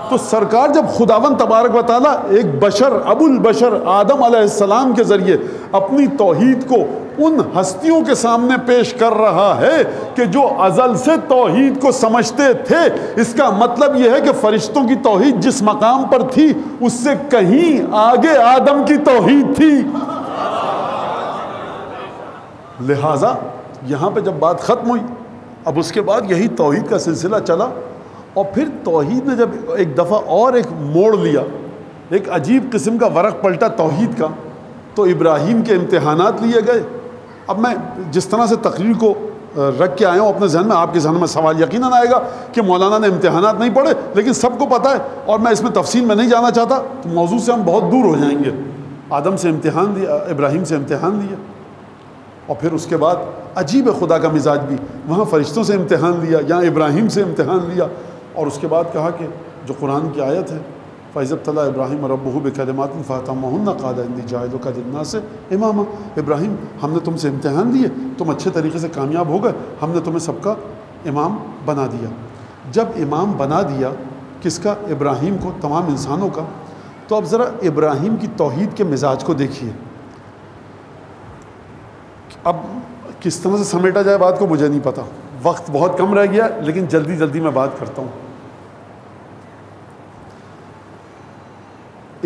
تو سرکار جب خداوند تبارک و تعالیٰ ایک بشر، ابو البشر آدم علیہ السلام کے ذریعے اپنی توحید کو ان ہستیوں کے سامنے پیش کر رہا ہے کہ جو ازل سے توحید کو سمجھتے تھے، اس کا مطلب یہ ہے کہ فرشتوں کی توحید جس مقام پر تھی اس سے کہیں آگے آدم کی توحید تھی۔ لہٰذا یہاں پہ جب بات ختم ہوئی، اب اس کے بعد یہی توحید کا سلسلہ چلا، اور پھر توحید نے جب ایک دفعہ اور ایک موڑ لیا، ایک عجیب قسم کا ورق پلٹا توحید کا، تو ابراہیم کے امتحانات لیے گئے۔ اب میں جس طرح سے تقریر کو رکھ کے آیا ہوں اپنے ذہن میں، آپ کے ذہن میں سوال یقیناً آئے گا کہ مولانا نے امتحانات نہیں پڑھے، لیکن سب کو پتہ ہے، اور میں اس میں تفصیل میں نہیں جانا چاہتا، تو موضوع سے ہم بہت دور ہو جائیں گے۔ آدم سے امتحان دیا، ابراہیم سے امتحان لیا، اور پھر اس کے بعد عجیب خدا کا مزاج بھی، وہاں فرشتوں سے امتحان لیا، یہاں ابراہیم سے امتحان لیا، اور اس کے بعد کہا کہ جو قرآن کی آیت ہے، فَإِذِ ابْتَلَىٰ إِبْرَاهِيمَ رَبُّهُ بِكَلِمَاتٍ فَأَتَمَّهُنَّ قَالَ إِنِّي جَاعِلُكَ لِلنَّاسِ إِمَامًا، ابراہیم ہم نے تم سے امتحان لیے، تم اچھے طریقے سے کامیاب ہو گئے، ہم نے تمہیں سب کا امام بنا دیا۔ جب امام بنا دیا کس کا؟ ابراہیم کو، تمام انسانوں کا۔ تو اب ذرا ابراہیم کی توحید کے مزاج کو دیکھیے۔ اب کس طرح سے سمیٹا جائے بات کو مجھے نہیں پتا، وقت بہت کم رہ گیا، لیکن جلدی جلدی میں بات کرتا ہوں۔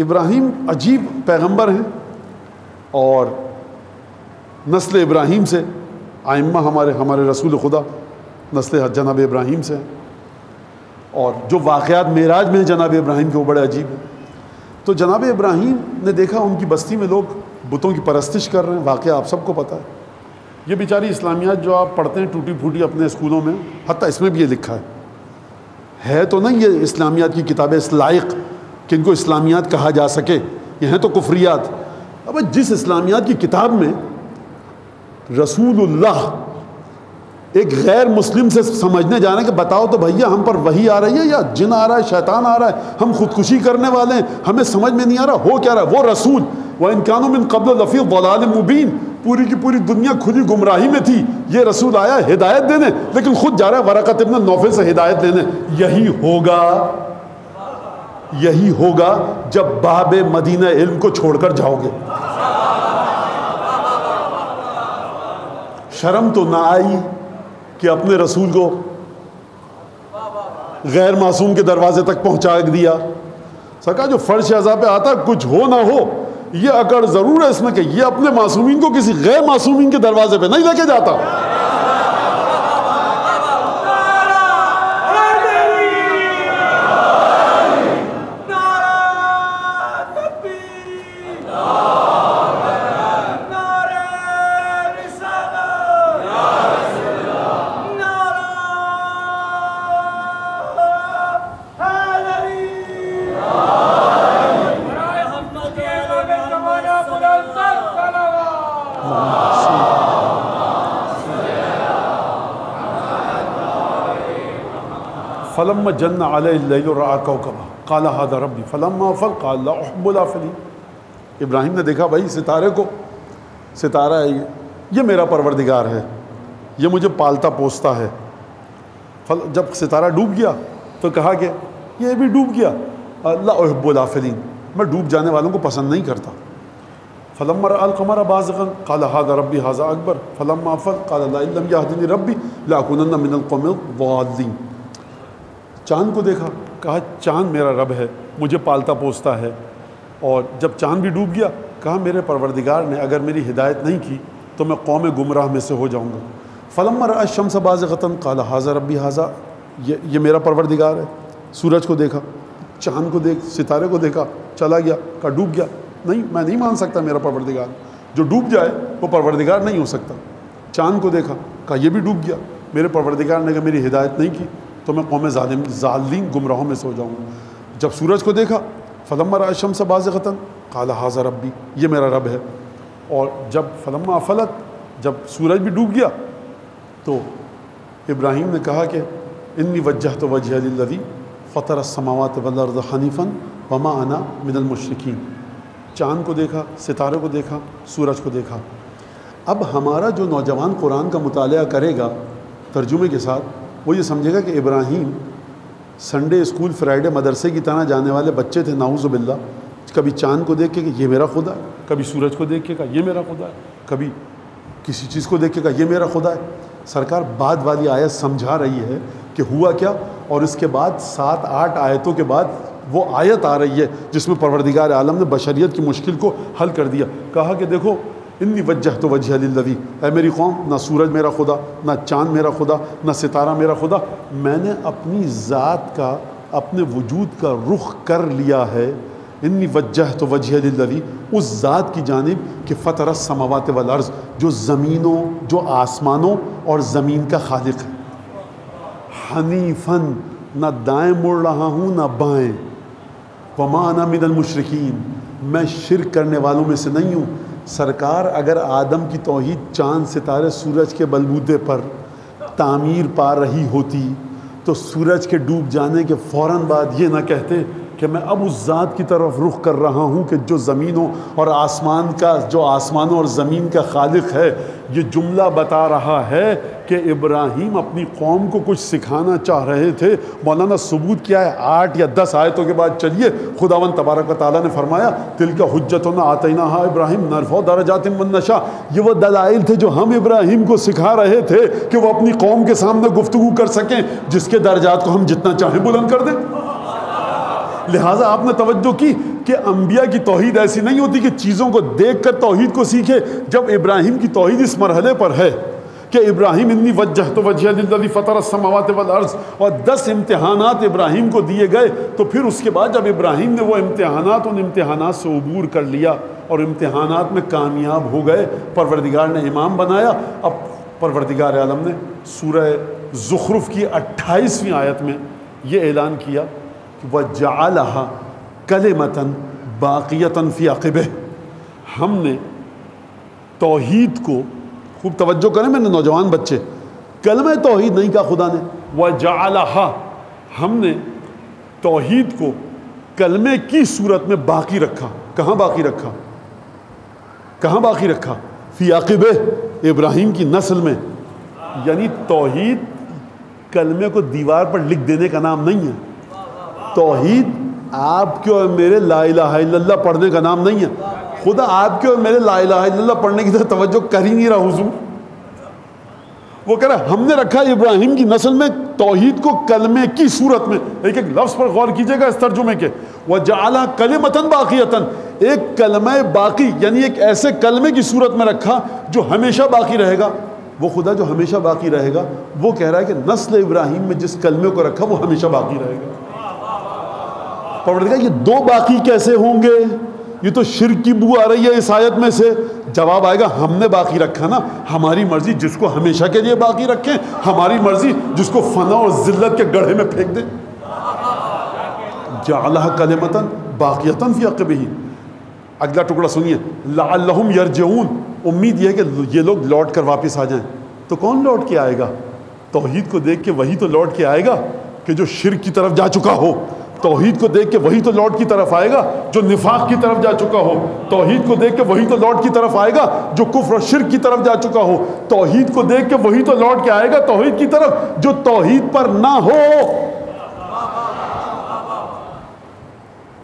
ابراہیم عجیب پیغمبر ہیں، اور نسل ابراہیم سے آئمہ ہمارے رسول خدا نسل جناب ابراہیم سے ہیں، اور جو واقعات معراج میں ہیں جناب ابراہیم کے وہ بڑے عجیب ہیں۔ تو جناب ابراہیم نے دیکھا ان کی بستی میں لوگ بتوں کی پرستش کر رہے ہیں، واقعہ آپ سب کو پتہ ہے۔ یہ بیچاری اسلامیات جو آپ پڑھتے ہیں ٹوٹی پھوٹی اپنے اسکولوں میں، حتیٰ اس میں بھی یہ لکھا ہے تو نہیں یہ اسلامیات کی کتابیں اس لائق کہ ان کو اسلامیات کہا جا سکے، یہ ہیں تو کفریات۔ اب جس اسلامیات کی کتاب میں رسول اللہ ایک غیر مسلم سے سمجھنے جانا کہ بتاؤ تو بھیا ہم پر وحی آ رہی ہے یا جن آ رہا ہے، شیطان آ رہا ہے، ہم خودکشی کرنے والے ہیں، ہمیں سمجھ میں نہیں آ رہا ہو کیا رہا ہے، وہ رسول وَإِن كَانُوا مِن قَبْلُ لَفِي ضَلَالٍ مُبِينٍ، پوری کی پوری دنیا کھلی گمراہی میں تھی، یہ رسول آیا ہدایت دینے، لیکن خود جا رہا ہے ورقۃ ابن نوفل سے ہدایت لینے۔ یہی ہوگا جب باب مدینہ علم کو چھوڑ کر جاؤ گے۔ شرم تو نہ آئی کہ اپنے رسول کو غیر معصوم کے دروازے تک پہنچا دیا۔ سرکار جو فرش عزا پہ آتا کچھ ہو نہ ہو، یہ اکڑ ضرور ہے اس میں کہ یہ اپنے معصومین کو کسی غیر معصومین کے دروازے پہ نہیں لے کے جاتا۔ فلما جن علیہ اللیل رأى کوكبا قال هذا ربی فلما افل قال لا احب الافلین. ابراہیم نے دیکھا بھائی ستارے کو، ستارہ ہے یہ میرا پروردگار ہے، یہ مجھے پالتا پوستا ہے. جب ستارہ ڈوب گیا تو کہا کہ یہ بھی ڈوب گیا، لا احب الافلین، میں ڈوب جانے والوں کو پسند نہیں کرتا. فلما رأى القمر بازغا قال هذا ربي هذا اکبر فلما افل قال لا ان لم يهدني ربي لاكونن من القوم الضالين. چاند کو دیکھا، کہا چاند میرا رب ہے، مجھے پالتا پوستا ہے. اور جب چاند بھی ڈوب گیا کہا میرے پروردگار نے اگر میری ہدایت نہیں کی تو میں قوم گمراہ میں سے ہو جاؤں گا. فلما رأى الشمس بازغة قال هذا ربي هذا، یہ میرا پروردگار ہے. سورج کو دیکھا، چاند کو دیکھ، ستارے کو دیکھا، چلا گیا، کہا ڈوب گیا، نہیں میں نہیں مان سکتا میرا پروردگار، جو ڈوب جائے وہ پروردگار نہیں ہو سکتا. چاند کو دیکھا، کہا یہ بھی ڈوب گیا، میرے پروردگار نے اگر میری ہدایت نہیں کی تو میں قوم ظالمین گمراہوں میں سے ہو جاؤں گا. جب سورج کو دیکھا فلما رأى الشمس بازغة قال هذا ربی، یہ میرا رب ہے. اور جب فلما افلت، جب سورج بھی ڈوب گیا تو ابراہیم نے کہا کہ انی وجہت وجہی للذی فطر السماوات والارض حنیفا وما انا من المشرکین. چاند کو دیکھا، ستارے کو دیکھا، سورج کو دیکھا. اب ہمارا جو نوجوان قرآن کا مطالعہ کرے گا ترجمے کے ساتھ، وہ یہ سمجھے گا کہ ابراہیم سنڈے اسکول فرائیڈے مدرسے کی طرح جانے والے بچے تھے نعوذ باللہ. کبھی چاند کو دیکھ کے کہ یہ میرا خدا ہے، کبھی سورج کو دیکھ کے کہا یہ میرا خدا ہے، کبھی کسی چیز کو دیکھ کے کہا یہ میرا خدا ہے. سرکار بعد والی آیت سمجھا رہی ہے کہ ہوا کیا، اور اس کے بعد 7-8 آیتوں کے بعد وہ آیت آ رہی ہے جس میں پروردگار عالم نے بشریت کی مشکل کو حل کر دیا. کہا کہ دیکھو انی وجہت وجہی للذی، اے میری قوم، نہ سورج میرا خدا، نہ چاند میرا خدا، نہ ستارہ میرا خدا، میں نے اپنی ذات کا، اپنے وجود کا رخ کر لیا ہے. انی وجہت وجہی للذی، اس ذات کی جانب کہ فطر السماوات والارض، جو زمینوں، جو آسمانوں اور زمین کا خالق ہے. حنیفاً، نہ دائیں مڑ رہا ہوں نہ بائیں. وما انا من المشرکین، میں شرک کرنے والوں میں سے نہیں ہوں. سرکار اگر آدم کی توحید چاند ستارے سورج کے بلبوتے پر تعمیر پا رہی ہوتی تو سورج کے ڈوب جانے کے فوراً بعد یہ نہ کہتے کہ میں اب اس ذات کی طرف رخ کر رہا ہوں کہ جو زمینوں اور آسمان کا، جو آسمانوں اور زمین کا خالق ہے. یہ جملہ بتا رہا ہے کہ ابراہیم اپنی قوم کو کچھ سکھانا چاہ رہے تھے. مولانا ثبوت کیا ہے؟ 8 یا 10 آیتوں کے بعد چلیے. خداوند تبارک و تعالیٰ نے فرمایا تلک حجتنا آتیناہا ابراہیم نرفع درجات من نشاء. یہ وہ دلائل تھے جو ہم ابراہیم کو سکھا رہے تھے کہ وہ اپنی قوم کے سامنے گفتگو کر سکیں، جس کے درجات کو ہم جتنا چاہیں بلند کر دیں. لہٰذا آپ نے توجہ کی کہ انبیاء کی توحید ایسی نہیں ہوتی کہ چیزوں کو دیکھ کر توحید کو سیکھے. جب ابراہیم کی توحید اس مرحلے پر ہے کہ ابراہیم انی وجہت وجہی للذی فطر السماوات والارض، اور 10 امتحانات ابراہیم کو دیے گئے، تو پھر اس کے بعد جب ابراہیم نے وہ امتحانات، ان امتحانات سے عبور کر لیا اور امتحانات میں کامیاب ہو گئے، پروردگار نے امام بنایا. اب پروردگار عالم نے سورہ زخرف کی 28ویں آیت میں یہ اعلان کیا وَجَعَلَهَا كَلِمَةً بَاقِيَةً فِي عَقِبِهِ. ہم نے توحید کو، خوب توجہ کریں میں نے نوجوان بچے، کلمہ توحید نہیں کہا خدا نے، وَجَعَلَهَا، ہم نے توحید کو کلمے کی صورت میں باقی رکھا. کہاں باقی رکھا؟ کہاں باقی رکھا؟ فی عقبہ، ابراہیم کی نسل میں. یعنی توحید کلمے کو دیوار پر لکھ دینے کا نام نہیں ہے. توحید آپ کے اور میرے لا الہ الا اللہ پڑھنے کا نام نہیں ہے. خدا آپ کے اور میرے لا الہ الا اللہ پڑھنے کی طرف توجہ کر ہی نہیں رہا حضور. وہ کہہ رہا ہم نے رکھا ابراہیم کی نسل میں توحید کو کلمے کی صورت میں. ایک ایک لفظ پر غور کیجئے گا اس ترجمے کے. وَجَعَلَهَا كَلِمَةً بَاقِيَةً، ایک کلمہ باقی، یعنی ایک ایسے کلمے کی صورت میں رکھا جو ہمیشہ باقی رہے گا. وہ خدا جو ہمیشہ باقی رہے گا، وہ کہہ رہا ہے کہ نسل ابراہیم میں جس کلمے کو رکھا وہ ہمیشہ باقی رہے گا. پروردگار یہ 2 باقی کیسے ہوں گے؟ یہ تو شرک کی بو آ رہی ہے اس آیت میں سے. جواب آئے گا ہم نے باقی رکھا نا. ہماری مرضی جس کو ہمیشہ کے لیے باقی رکھیں، ہماری مرضی جس کو فنا اور ذلت کے گڑھے میں پھینک دیں. جعلها کلمۃ باقیۃ فی عقبہ. اگلا ٹکڑا سنیے، لعلہم یرجعون، امید یہ ہے کہ یہ لوگ لوٹ کر واپس آ جائیں. تو کون لوٹ کے آئے گا؟ توحید کو دیکھ کے وہی تو لوٹ کے آئے گا کہ جو شرک کی طرف جا چکا ہو توحید کو دیکھ کے وہی تو لوٹ کی طرف آئے گا جو نفاق کی طرف جا چکا ہو، توحید کو دیکھ کے وہی تو لوٹ کی طرف آئے گا جو کفر و شرک کی طرف جا چکا ہو، توحید کو دیکھ کے وہی تو لوٹ کے آئے گا توحید کی طرف جو توحید پر نہ ہو۔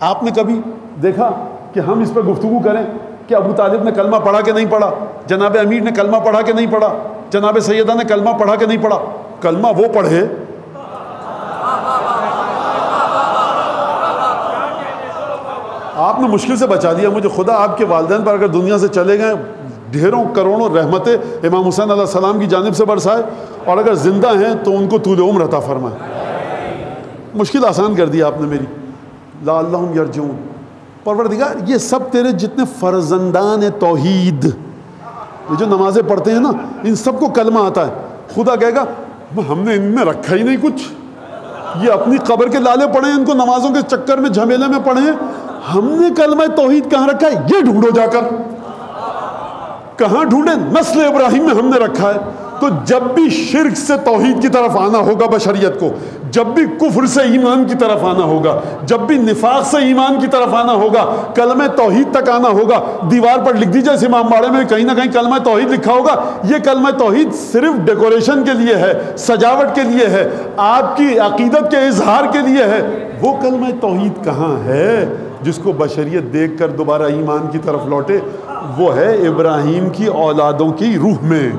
آپ نے کبھی دیکھا کہ ہم اس پہ گفتگو کریں کہ ابو طالب نے کلمہ پڑھا کہ نہیں پڑھا، جناب امیر نے کلمہ پڑھا کہ نہیں پڑھا، جناب سیدہ نے کلمہ پڑھا کہ نہیں پڑھا؟ کلمہ وہ پڑھے آپ نے مشکل سے بچا لیا مجھے خدا آپ کے والدین پر اگر دنیا سے چلے گئے ڈھیروں کروڑوں رحمتیں امام حسین علیہ السلام کی جانب سے برسائے، اور اگر زندہ ہیں تو ان کو طول عمر عطا فرمائے۔ مشکل آسان کر دی آپ نے میری، لعلہم یرجعون۔ پروردگار یہ سب تیرے جتنے فرزندان توحید یہ جو نمازیں پڑھتے ہیں نا ان سب کو کلمہ آتا ہے، خدا کہے گا ہم نے ان میں رکھا ہی نہیں کچھ، یہ اپنی قبر کے لالے پڑھے ہیں، ان کو نمازوں کے چکر میں جھمیلے میں پڑھے ہیں، ہم نے کلمہ توحید کہاں رکھا ہے؟ یہ ڈھونڈو جا کر، کہاں ڈھونڈے؟ نسل ابراہیم میں ہم نے رکھا ہے۔ تو جب بھی شرک سے توحید کی طرف آنا ہوگا بشریت کو، جب بھی کفر سے ایمان کی طرف آنا ہوگا، جب بھی نفاق سے ایمان کی طرف آنا ہوگا، کلمہ توحید تک آنا ہوگا، دیوار پر لکھ دیجئے اس امام باڑے میں کہیں نہ کہیں کلمہ توحید لکھا ہوگا۔ یہ کلمہ توحید صرف ڈیکوریشن کے لیے ہے، سجاوٹ کے لیے ہے، آپ کی عقیدت کے اظہار کے لیے ہے۔ وہ کلمہ توحید کہاں ہے جس کو بشریت دیکھ کر دوبارہ ایمان کی طرف لوٹے؟ وہ ہے ابراہیم کی اولادوں کی روح میں۔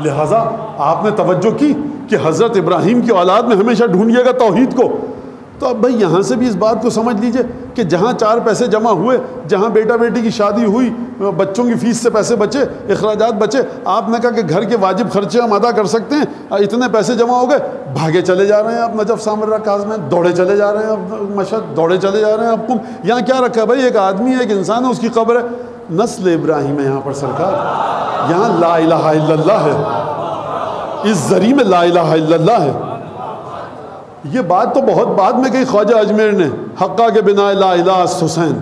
لہٰذا آپ نے توجہ کی کہ حضرت ابراہیم کی اولاد میں ہمیشہ ڈھونڈیے گا توحید کو۔ تو اب بھائی یہاں سے بھی اس بات کو سمجھ لیجئے کہ جہاں 4 پیسے جمع ہوئے، جہاں بیٹا بیٹی کی شادی ہوئی، بچوں کی فیس سے پیسے بچے، اخراجات بچے، آپ نے کہا کہ گھر کے واجب خرچے ہم ادا کر سکتے ہیں، اتنے پیسے جمع ہو گئے، بھاگے چلے جا رہے ہیں آپ نجف سامرہ کاظم میں، دوڑے چلے جا رہے ہیں اب مشہد، دوڑے چلے جا رہے ہیں اب یہاں کیا رکھا ہے بھائی؟ ایک آدمی ہے، ایک انسان ہے، اس کی قبر ہے، نسل ابراہیم ہے یہاں پر سرکار، یہاں لا الہ الا اللہ ہے، اس ذریعے میں لا الہ الا اللہ ہے۔ یہ بات تو بہت بعد میں کہی خواجہ اجمیر نے، حقہ کے بنا لا الہ حسین،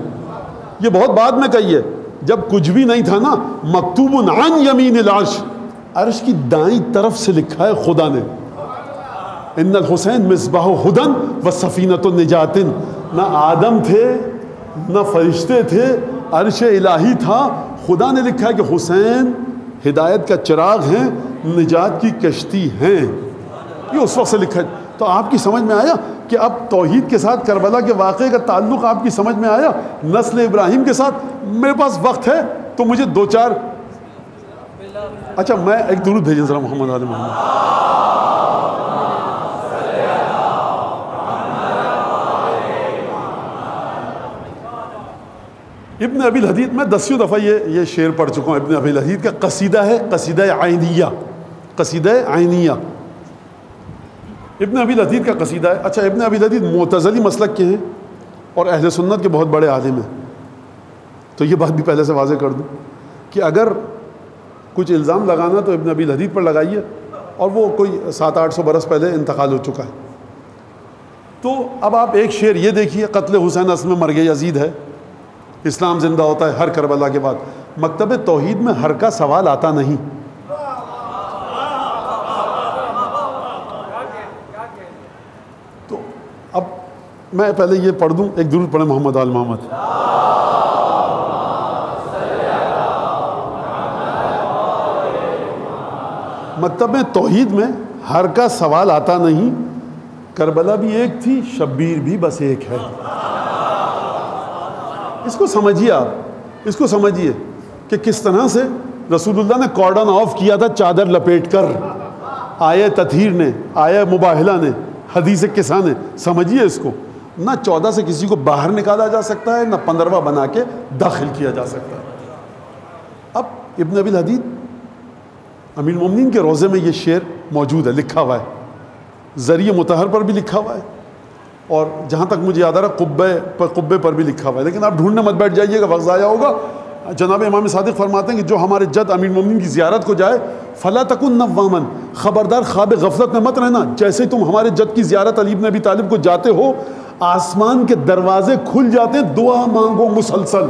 یہ بہت بعد میں کہی ہے، جب کچھ بھی نہیں تھا نا۔ مکتوب عن یمین العرش، عرش کی دائیں طرف سے لکھا ہے خدا نے، ان الحسین مصباح ہدن و سفینۃ النجات۔ نہ آدم تھے نہ فرشتے تھے، عرش الہی تھا، خدا نے لکھا ہے کہ حسین ہدایت کا چراغ ہیں، نجات کی کشتی ہیں، یہ اس وقت سے لکھا ہے۔ تو آپ کی سمجھ میں آیا کہ اب توحید کے ساتھ کربلا کے واقعے کا تعلق آپ کی سمجھ میں آیا نسل ابراہیم کے ساتھ۔ میرے پاس وقت ہے تو مجھے 2-4 اچھا میں ایک درود بھیجیں ذرا محمد علی محمد۔ ابن ابی الحدید، میں 10ویں دفعہ یہ شعر پڑھ چکا ہوں، ابن ابی الحدید کا قصیدہ ہے، قصیدہ عینیہ، قصیدہ عینیہ ابن ابی الحدید کا قصیدہ ہے۔ اچھا ابن ابی الحدید معتزلی مسلک کے ہیں اور اہل سنت کے بہت بڑے عالم ہیں، تو یہ بات بھی پہلے سے واضح کر دوں کہ اگر کچھ الزام لگانا تو ابن ابی الحدید پر لگائیے، اور وہ کوئی 700-800 برس پہلے انتقال ہو چکا ہے۔ تو اب آپ ایک شعر یہ دیکھیے، قتل حسین اصل میں مرگ یزید ہے، اسلام زندہ ہوتا ہے ہر کربلا کے بعد، مکتب توحید میں ہر کا سوال آتا نہیں۔ تو اب میں پہلے یہ پڑھ دوں، ایک درود پڑھیں محمد آل محمد۔ مکتب توحید میں ہر کا سوال آتا نہیں، کربلا بھی ایک تھی، شبیر بھی بس ایک ہے۔ اس کو سمجھیے، آپ اس کو سمجھیے کہ کس طرح سے رسول اللہ نے کارڈن آف کیا تھا چادر لپیٹ کر، آئے تطہیر نے، آئے مباہلہ نے، حدیث قصہ نے۔ سمجھیے اس کو، نہ 14 سے کسی کو باہر نکالا جا سکتا ہے، نہ 15واں بنا کے داخل کیا جا سکتا ہے۔ اب ابن ابی الحدید امیر المومنین کے روضے میں یہ شعر موجود ہے، لکھا ہوا ہے، ذریعہ مطہر پر بھی لکھا ہوا ہے، اور جہاں تک مجھے یاد آ رہا قبے پر بھی لکھا ہوا ہے، لیکن آپ ڈھونڈنے مت بیٹھ جائیے گا، وقت ضائع ہوگا۔ جناب امام صادق فرماتے ہیں کہ جو ہمارے جد امیر المومنین کی زیارت کو جائے، فلا تکن نواما، خبردار خواب غفلت میں مت رہنا، جیسے تم ہمارے جد کی زیارت علی بن ابی طالب کو جاتے ہو، آسمان کے دروازے کھل جاتے ہیں، دعا مانگو مسلسل۔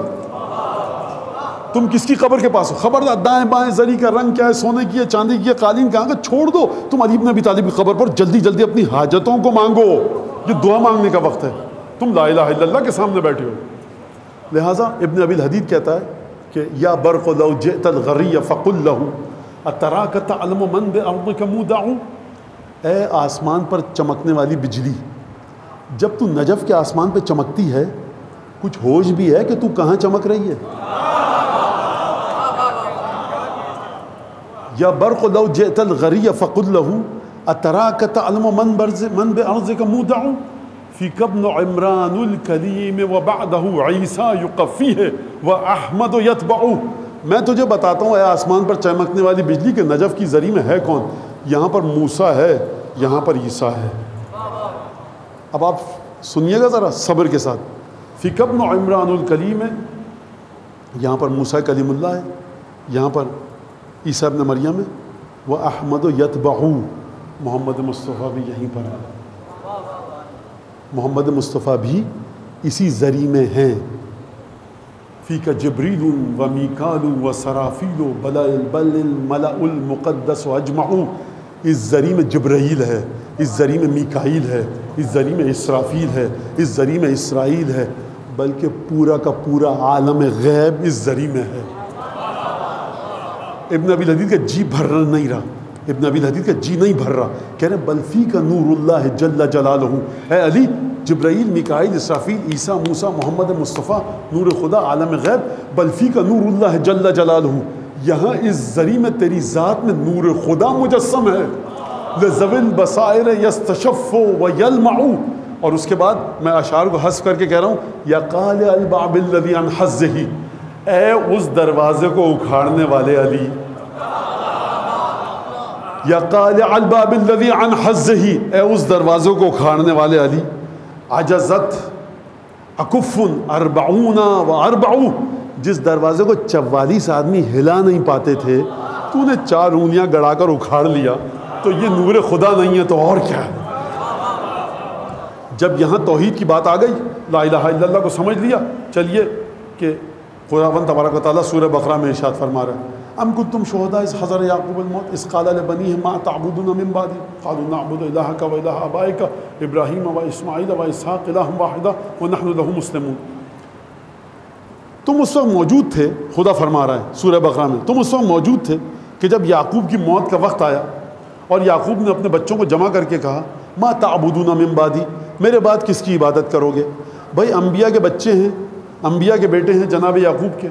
تم کس کی قبر کے پاس ہو؟ خبردار، دائیں بائیں زری کا رنگ کیا ہے، سونے کی ہے، چاندی کی ہے، قالین کہاں کا، چھوڑ دو، تم علی بن ابی طالب کی قبر پر جلدی جلدی اپنی حاجتوں کو مانگو، یہ دعا مانگنے کا وقت ہے، تم لا الہ الا اللہ کے سامنے بیٹھے ہو۔ لہٰذا ابن ابی الحدید کہتا ہے کہ یا برق لو جئت الغری فقل له اتراک تعلم من بارضک مودع، اے آسمان پر چمکنے والی بجلی، جب تو نجف کے آسمان پہ چمکتی ہے کچھ ہوش بھی ہے کہ تو کہاں چمک رہی ہے؟ یا برق لو جئت الغری فقل له اتراک تعلم من بارضک مودع فیک ابن عمران الکلیم وبعدہ عیسیٰ یقفیہ واحمد یتبعہ، میں تجھے بتاتا ہوں اے آسمان پر چمکنے والی بجلی کے نجف کی زری میں ہے کون؟ یہاں پر موسیٰ ہے، یہاں پر عیسیٰ ہے۔ اب آپ سنیے گا ذرا صبر کے ساتھ، فیک ابن عمران الکلیم ہے، یہاں پر موسیٰ کلیم اللہ ہے، یہاں پر عیسیٰ ابن مریم ہے، واحمد یتبعہ، محمد مصطفیٰ بھی یہیں پر ہے، محمد مصطفیٰ بھی اسی زری میں ہیں۔ فیک جبریل و میکال و سرافیل بل الملأ المقدس اجمعون، اس زری میں جبرائیل ہے، اس زری میں میکائیل ہے، اس زری میں اسرافیل ہے، اس زری میں اسرائیل ہے، بلکہ پورا کا پورا عالم غیب اس زری میں ہے۔ ابن ابی الحدید کا جی بھر نہیں رہا، ابن ابی الحدید کا جی نہیں بھر رہا، کہہ رہے بل فیک نور اللہ جل جلالہ، اے علی جبرائیل، میکائیل، اسرافیل، عیسیٰ، موسیٰ، محمد مصطفیٰ، نور خدا، عالم غیب، بل فیک نور اللہ جل جلالہ، یہاں اس زری میں تیری ذات میں نور خدا مجسم ہے، لذوی البصائر یستشف ویلمع، اور اس کے بعد میں اشعار کو حذف کر کے کہہ رہا ہوں، یا قالع الباب الذی عن حظہ، اے اس دروازے کو اکھاڑنے والے علی، یا قالع الباب الذی عن حظہ، اے اس دروازے کو اکھاڑنے والے علی، عجزت اکف 40 و 40، جس دروازے کو 44 آدمی ہلا نہیں پاتے تھے تو نے 4 انگلیاں گڑا کر اکھاڑ لیا، تو یہ نور خدا نہیں ہے تو اور کیا ہے؟ جب یہاں توحید کی بات آ گئی، لا الہ الا اللہ کو سمجھ لیا، چلیے کہ خداوند تبارک و تعالیٰ سورہ بقرہ میں ارشاد فرما رہے ہیں، ام کنتم شہداء اذ حضر یعقوب الموت اذ قال لبنیہ ما تعبدون من بعدی قالوا نعبد الہک و الہ آبائک ابراہیم و اسماعیل و اسحاق الہ واحدا ونحن لہ مسلمون۔ تم اس وقت موجود تھے، خدا فرما رہا ہے سورہ بقرہ میں، تم اس وقت موجود تھے کہ جب یعقوب کی موت کا وقت آیا اور یعقوب نے اپنے بچوں کو جمع کر کے کہا ما تعبدون من بعدی، میرے بعد کس کی عبادت کرو گے؟ بھائی انبیاء کے بچے ہیں، انبیاء کے بیٹے ہیں جناب یعقوب کے،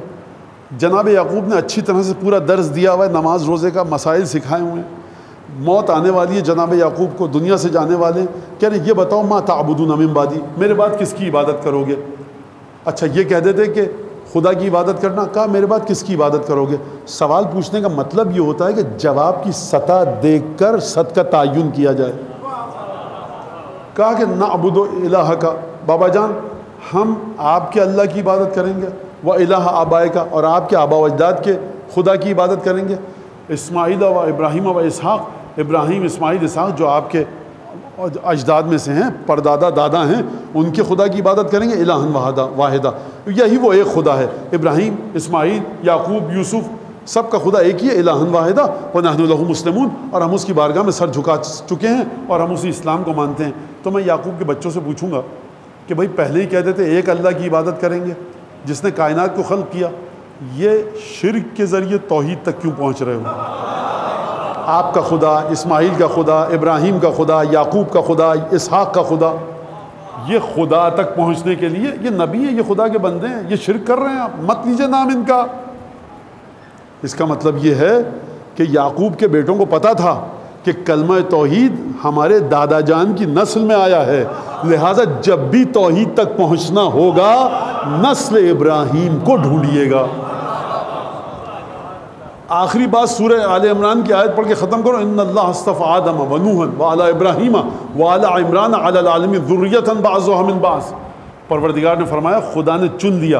جناب یعقوب نے اچھی طرح سے پورا درس دیا ہوا ہے، نماز روزے کا مسائل سکھائے ہوئے ہیں، موت آنے والی ہے جناب یعقوب کو، دنیا سے جانے والے ہیں، کہہ رہے یہ بتاؤ ما تعبدون من بعدی، میرے بعد کس کی عبادت کرو گے؟ اچھا یہ کہہ دیتے کہ خدا کی عبادت کرنا، کہا میرے بعد کس کی عبادت کرو گے؟ سوال پوچھنے کا مطلب یہ ہوتا ہے کہ جواب کی سطح دیکھ کر صد کا تعین کیا جائے۔ کہا کہ نعبد الہک، بابا جان ہم آپ کے اللہ کی عبادت کریں گے، و الہ آبائک، اور آپ کے آبا و اجداد کے خدا کی عبادت کریں گے، اسماعیل و ابراہیم و اسحاق، ابراہیم، اسماعیل، اسحاق جو آپ کے اجداد میں سے ہیں، پردادا دادا ہیں، ان کے خدا کی عبادت کریں گے، الہا واحدہ، یہی وہ ایک خدا ہے، ابراہیم، اسماعیل، یعقوب، یوسف، سب کا خدا ایک ہی ہے، الہا واحدہ ونحن لہ مسلمون، اور ہم اس کی بارگاہ میں سر جھکا چکے ہیں اور ہم اسی اسلام کو مانتے ہیں۔ تو میں یعقوب کے بچوں سے پوچھوں گا کہ بھائی پہلے ہی کہہ دیتے ایک اللہ کی عبادت کریں گے جس نے کائنات کو خلق کیا، یہ شرک کے ذریعے توحید تک کیوں پہنچ رہے ہو؟ آپ کا خدا، اسماعیل کا خدا، ابراہیم کا خدا، یعقوب کا خدا، اسحاق کا خدا، یہ خدا تک پہنچنے کے لیے یہ نبی ہے، یہ خدا کے بندے ہیں، یہ شرک کر رہے ہیں، آپ مت لیجئے نام ان کا۔ اس کا مطلب یہ ہے کہ یعقوب کے بیٹوں کو پتہ تھا کہ کلمہ توحید ہمارے دادا جان کی نسل میں آیا ہے، لہٰذا جب بھی توحید تک پہنچنا ہوگا نسل ابراہیم کو ڈھونڈیے گا۔ آخری بات سورہ آل عمران کی آیت پڑھ کے ختم کرو، ان اللہ اصطفى آدم ونوحا وآل ابراہیم وآل عمران علی العالمین ذریۃ بعضھا من بعض، پروردگار نے فرمایا خدا نے چن لیا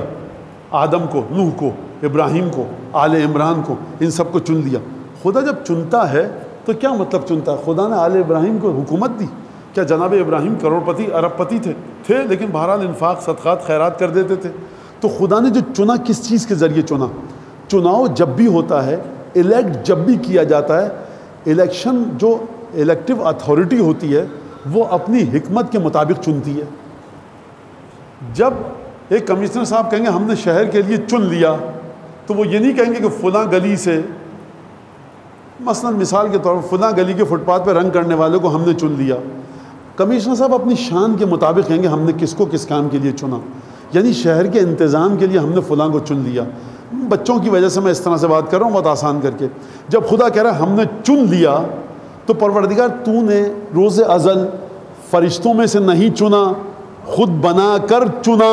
آدم کو، نوح کو، ابراہیم کو، آل عمران کو، ان سب کو چن لیا۔ خدا جب چنتا ہے تو کیا مطلب چنتا ہے؟ خدا نے آل ابراہیم کو حکومت دی، کیا جناب ابراہیم کروڑ پتی ارب پتی تھے لیکن بہرحال انفاق صدقات خیرات کر دیتے تھے؟ تو خدا نے جو چنا کس چیز کے ذریعے چنا؟ چناؤ جب بھی ہوتا ہے، الیکٹ جب بھی کیا جاتا ہے، الیکشن جو الیکٹیو اتھارٹی ہوتی ہے وہ اپنی حکمت کے مطابق چنتی ہے۔ جب ایک کمشنر صاحب کہیں گے ہم نے شہر کے لیے چن لیا، تو وہ یہ نہیں کہیں گے کہ فلاں گلی سے، مثلا مثال کے طور پر فلاں گلی کے فٹ پاتھ پہ رنگ کرنے والے کو ہم نے چن لیا۔ کمشنر صاحب اپنی شان کے مطابق کہیں گے ہم نے کس کو کس کام کے لیے چنا، یعنی شہر کے انتظام کے لیے ہم نے فلاں کو چن لیا۔ بچوں کی وجہ سے میں اس طرح سے بات کر رہا ہوں بہت آسان کر کے، جب خدا کہہ رہا ہے ہم نے چن لیا، تو پروردگار تو نے روز ازل فرشتوں میں سے نہیں چنا، خود بنا کر چنا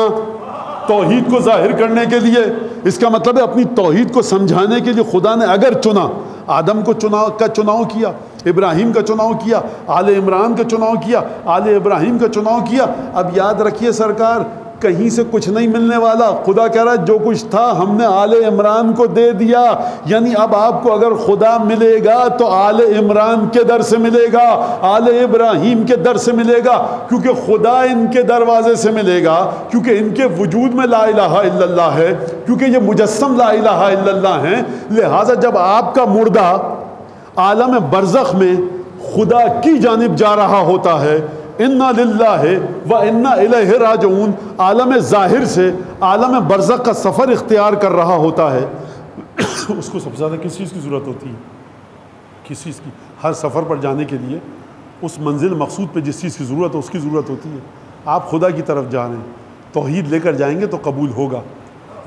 توحید کو ظاہر کرنے کے لیے۔ اس کا مطلب ہے اپنی توحید کو سمجھانے کے لیے خدا نے اگر چنا، آدم کو چناؤ کیا، ابراہیم کا چناؤ کیا، آل عمران کا چناؤ کیا، آل ابراہیم کا چناؤ کیا۔ اب یاد رکھیے سرکار، کہیں سے کچھ نہیں ملنے والا، خدا کہہ رہا ہے جو کچھ تھا ہم نے آل عمران کو دے دیا، یعنی اب آپ کو اگر خدا ملے گا تو آل عمران کے در سے ملے گا، آل ابراہیم کے در سے ملے گا، کیونکہ خدا ان کے دروازے سے ملے گا، کیونکہ ان کے وجود میں لا الہ الا اللہ ہے، کیونکہ یہ مجسم لا الہ الا اللہ ہیں۔ لہٰذا جب آپ کا مردہ عالم برزخ میں خدا کی جانب جا رہا ہوتا ہے، انا للہ و انا الیہ راجعون، عالم ظاہر سے عالم برزخ کا سفر اختیار کر رہا ہوتا ہے، اس کو سب سے زیادہ کس چیز کی ضرورت ہوتی ہے؟ کس چیز کی؟ ہر سفر پر جانے کے لیے اس منزل مقصود پہ جس چیز کی ضرورت ہے اس کی ضرورت ہوتی ہے۔ آپ خدا کی طرف جا رہے ہیں، توحید لے کر جائیں گے تو قبول ہوگا۔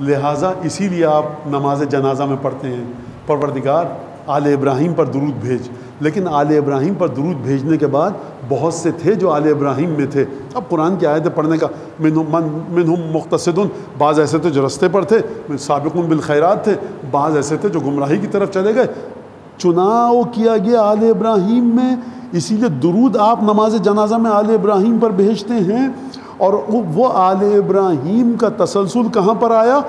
لہٰذا اسی لیے آپ نماز جنازہ میں پڑھتے ہیں پروردگار آل ابراہیم پر درود بھیج، لیکن آل ابراہیم پر درود بھیجنے کے بعد بہت سے تھے جو آل ابراہیم میں تھے۔ اب قرآن کی آیتیں پڑھنے کا منہم مقتصدن، بعض ایسے تھے جو رستے پر تھے، سابقون بالخیرات تھے، بعض ایسے تھے جو گمراہی کی طرف چلے گئے۔ چناؤ کیا گیا آل ابراہیم میں، اسی لیے درود آپ نماز جنازہ میں آل ابراہیم پر بھیجتے ہیں۔ اور وہ آل ابراہیم کا تسلسل کہاں پر آیا؟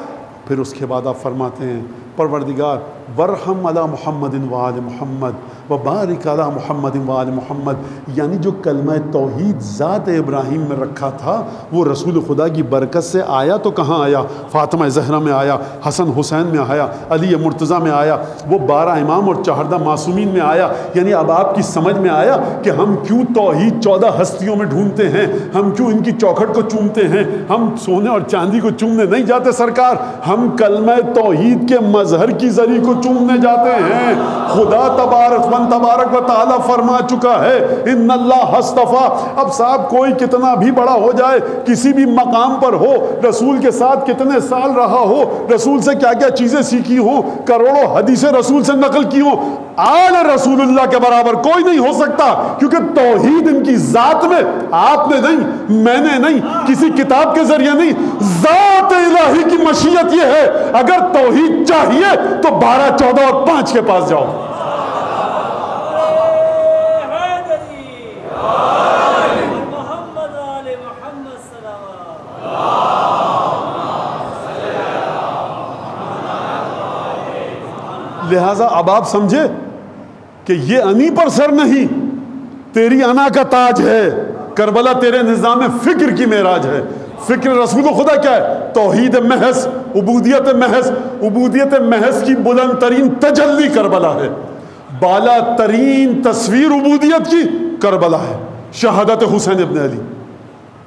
پھر اس کے بعد آپ فرماتے ہیں پروردگار ورحم علی محمد وآل محمد وبارک علی محمد وآل محمد، یعنی جو کلمہ توحید ذات ابراہیم میں رکھا تھا وہ رسول خدا کی برکت سے آیا تو کہاں آیا؟ فاطمہ زہرا میں آیا، حسن حسین میں آیا، علی مرتضیٰ میں آیا، وہ 12 امام اور 14 معصومین میں آیا۔ یعنی اب آپ کی سمجھ میں آیا کہ ہم کیوں توحید 14 ہستیوں میں ڈھونڈتے ہیں، ہم کیوں ان کی چوکھٹ کو چومتے ہیں، ہم سونے اور چاندی کو چومنے نہیں جاتے سرکار، ہم کلمہ توحید کے مظہر کی زری کو چومنے جاتے ہیں۔ خدا تبارک و تعالی فرما چکا ہے ان اللہ اصطفیٰ۔ اب صاحب کوئی کتنا بھی بڑا ہو جائے، کسی بھی مقام پر ہو، رسول کے ساتھ کتنے سال رہا ہو، رسول سے کیا کیا چیزیں سیکھی ہوں، کروڑوں حدیثیں رسول سے نقل کی ہوں، آل رسول اللہ کے برابر کوئی نہیں ہو سکتا، کیونکہ توحید ان کی ذات میں، آپ نے نہیں، میں نے نہیں، کسی کتاب کے ذریعے نہیں، ذات الہی کی مشیت یہ ہے اگر توحید چاہیے تو 12 14 اور 5 کے پاس جاؤ۔ لہٰذا اب آپ سمجھے کہ یہ انی پر سر نہیں، تیری انا کا تاج ہے، کربلا تیرے نظام فکر کی معراج ہے۔ فکر رسول خدا کیا ہے؟ توحید محض، عبودیت محض، عبودیت محض کی بلند ترین تجلی کربلا ہے، بالا ترین تصویر عبودیت کی کربلا ہے، شہادت حسین ابن علی۔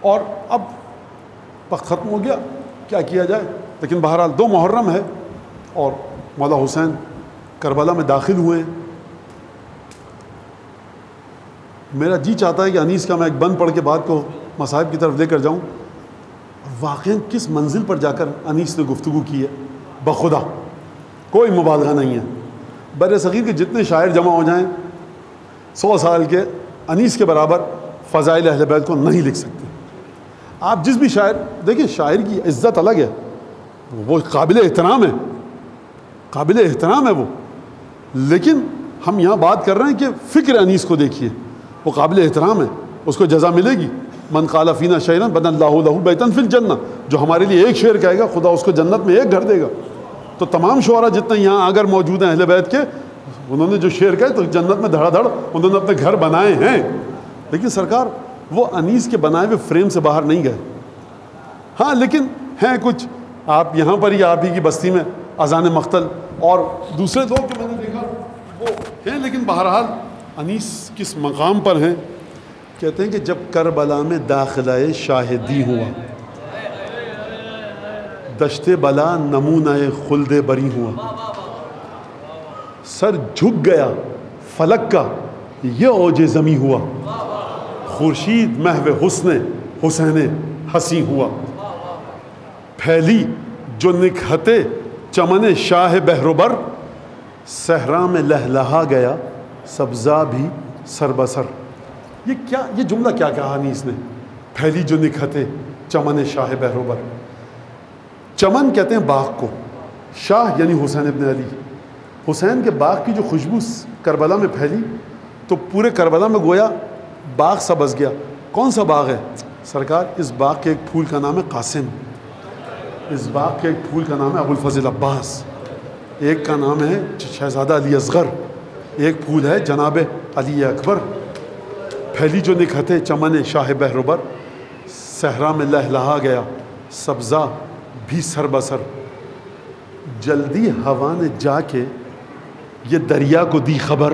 اور اب وقت ختم ہو گیا، کیا کیا جائے، لیکن بہرحال 2 محرم ہے اور مولا حسین کربلا میں داخل ہوئے ہیں۔ میرا جی چاہتا ہے کہ انیس کا میں ایک بند پڑھ کے بات کو مصاحب کی طرف لے کر جاؤں۔ واقعاً کس منزل پر جا کر انیس نے گفتگو کی ہے، بخدا کوئی مبالغہ نہیں ہے۔ بر صغیر کے جتنے شاعر جمع ہو جائیں 100 سال کے انیس کے برابر فضائل اہل بیت کو نہیں لکھ سکتے۔ آپ جس بھی شاعر دیکھیں، شاعر کی عزت الگ ہے، وہ قابل احترام ہے، قابل احترام ہے وہ، لیکن ہم یہاں بات کر رہے ہیں کہ فکر انیس کو دیکھیے، وہ قابل احترام ہے، اس کو جزا ملے گی۔ من قال فینا شعرا بنى الله له بیتا فی الجنہ، جو ہمارے لیے ایک شعر کہے گا خدا اس کو جنت میں ایک گھر دے گا۔ تو تمام شعراء جتنے یہاں اگر موجود ہیں اہل بیت کے، انہوں نے جو شعر کہے تو جنت میں دھڑا دھڑ انہوں نے اپنے گھر بنائے ہیں، لیکن سرکار وہ انیس کے بنائے ہوئے فریم سے باہر نہیں گئے۔ ہاں لیکن ہیں کچھ، آپ یہاں پر ہی آپ ہی کی بستی میں اذان مقتل اور دوسرے لوگ جو میں نے دیکھا وہ ہیں، لیکن بہرحال انیس کس مقام پر ہیں؟ کہتے ہیں کہ جب کربلا میں داخلہ شاہدی ہوا، دشت بلا نمونہ خلد بری ہوا، سر جھک گیا فلک کا یہ اوج زمیں ہوا، خورشید محو حسین ہنسی ہوا، پھیلی جو نکہتے چمن شاہ بہروبر، صحرا میں لہلہا گیا سبزہ بھی سر بسر۔ یہ جملہ کیا کہا انیس نے؟ پھیلی جو نکہتے چمن شاہ بہروبر۔ چمن کہتے ہیں باغ کو، شاہ یعنی حسین ابن علی، حسین کے باغ کی جو خوشبو کربلا میں پھیلی تو پورے کربلا میں گویا باغ سبز گیا۔ کون سا باغ ہے سرکار؟ اس باغ کے ایک پھول کا نام ہے قاسم، اس باغ کے ایک پھول کا نام ہے ابو الفضل عباس، ایک کا نام ہے شہزادہ علی اصغر، ایک پھول ہے جناب علی اکبر۔ پھیلی جو نکھتے چمن شاہ بہروبر، صحرا میں لہلہا گیا سبزہ بھی سر بسر، جلدی ہوا نے جا کے یہ دریا کو دی خبر۔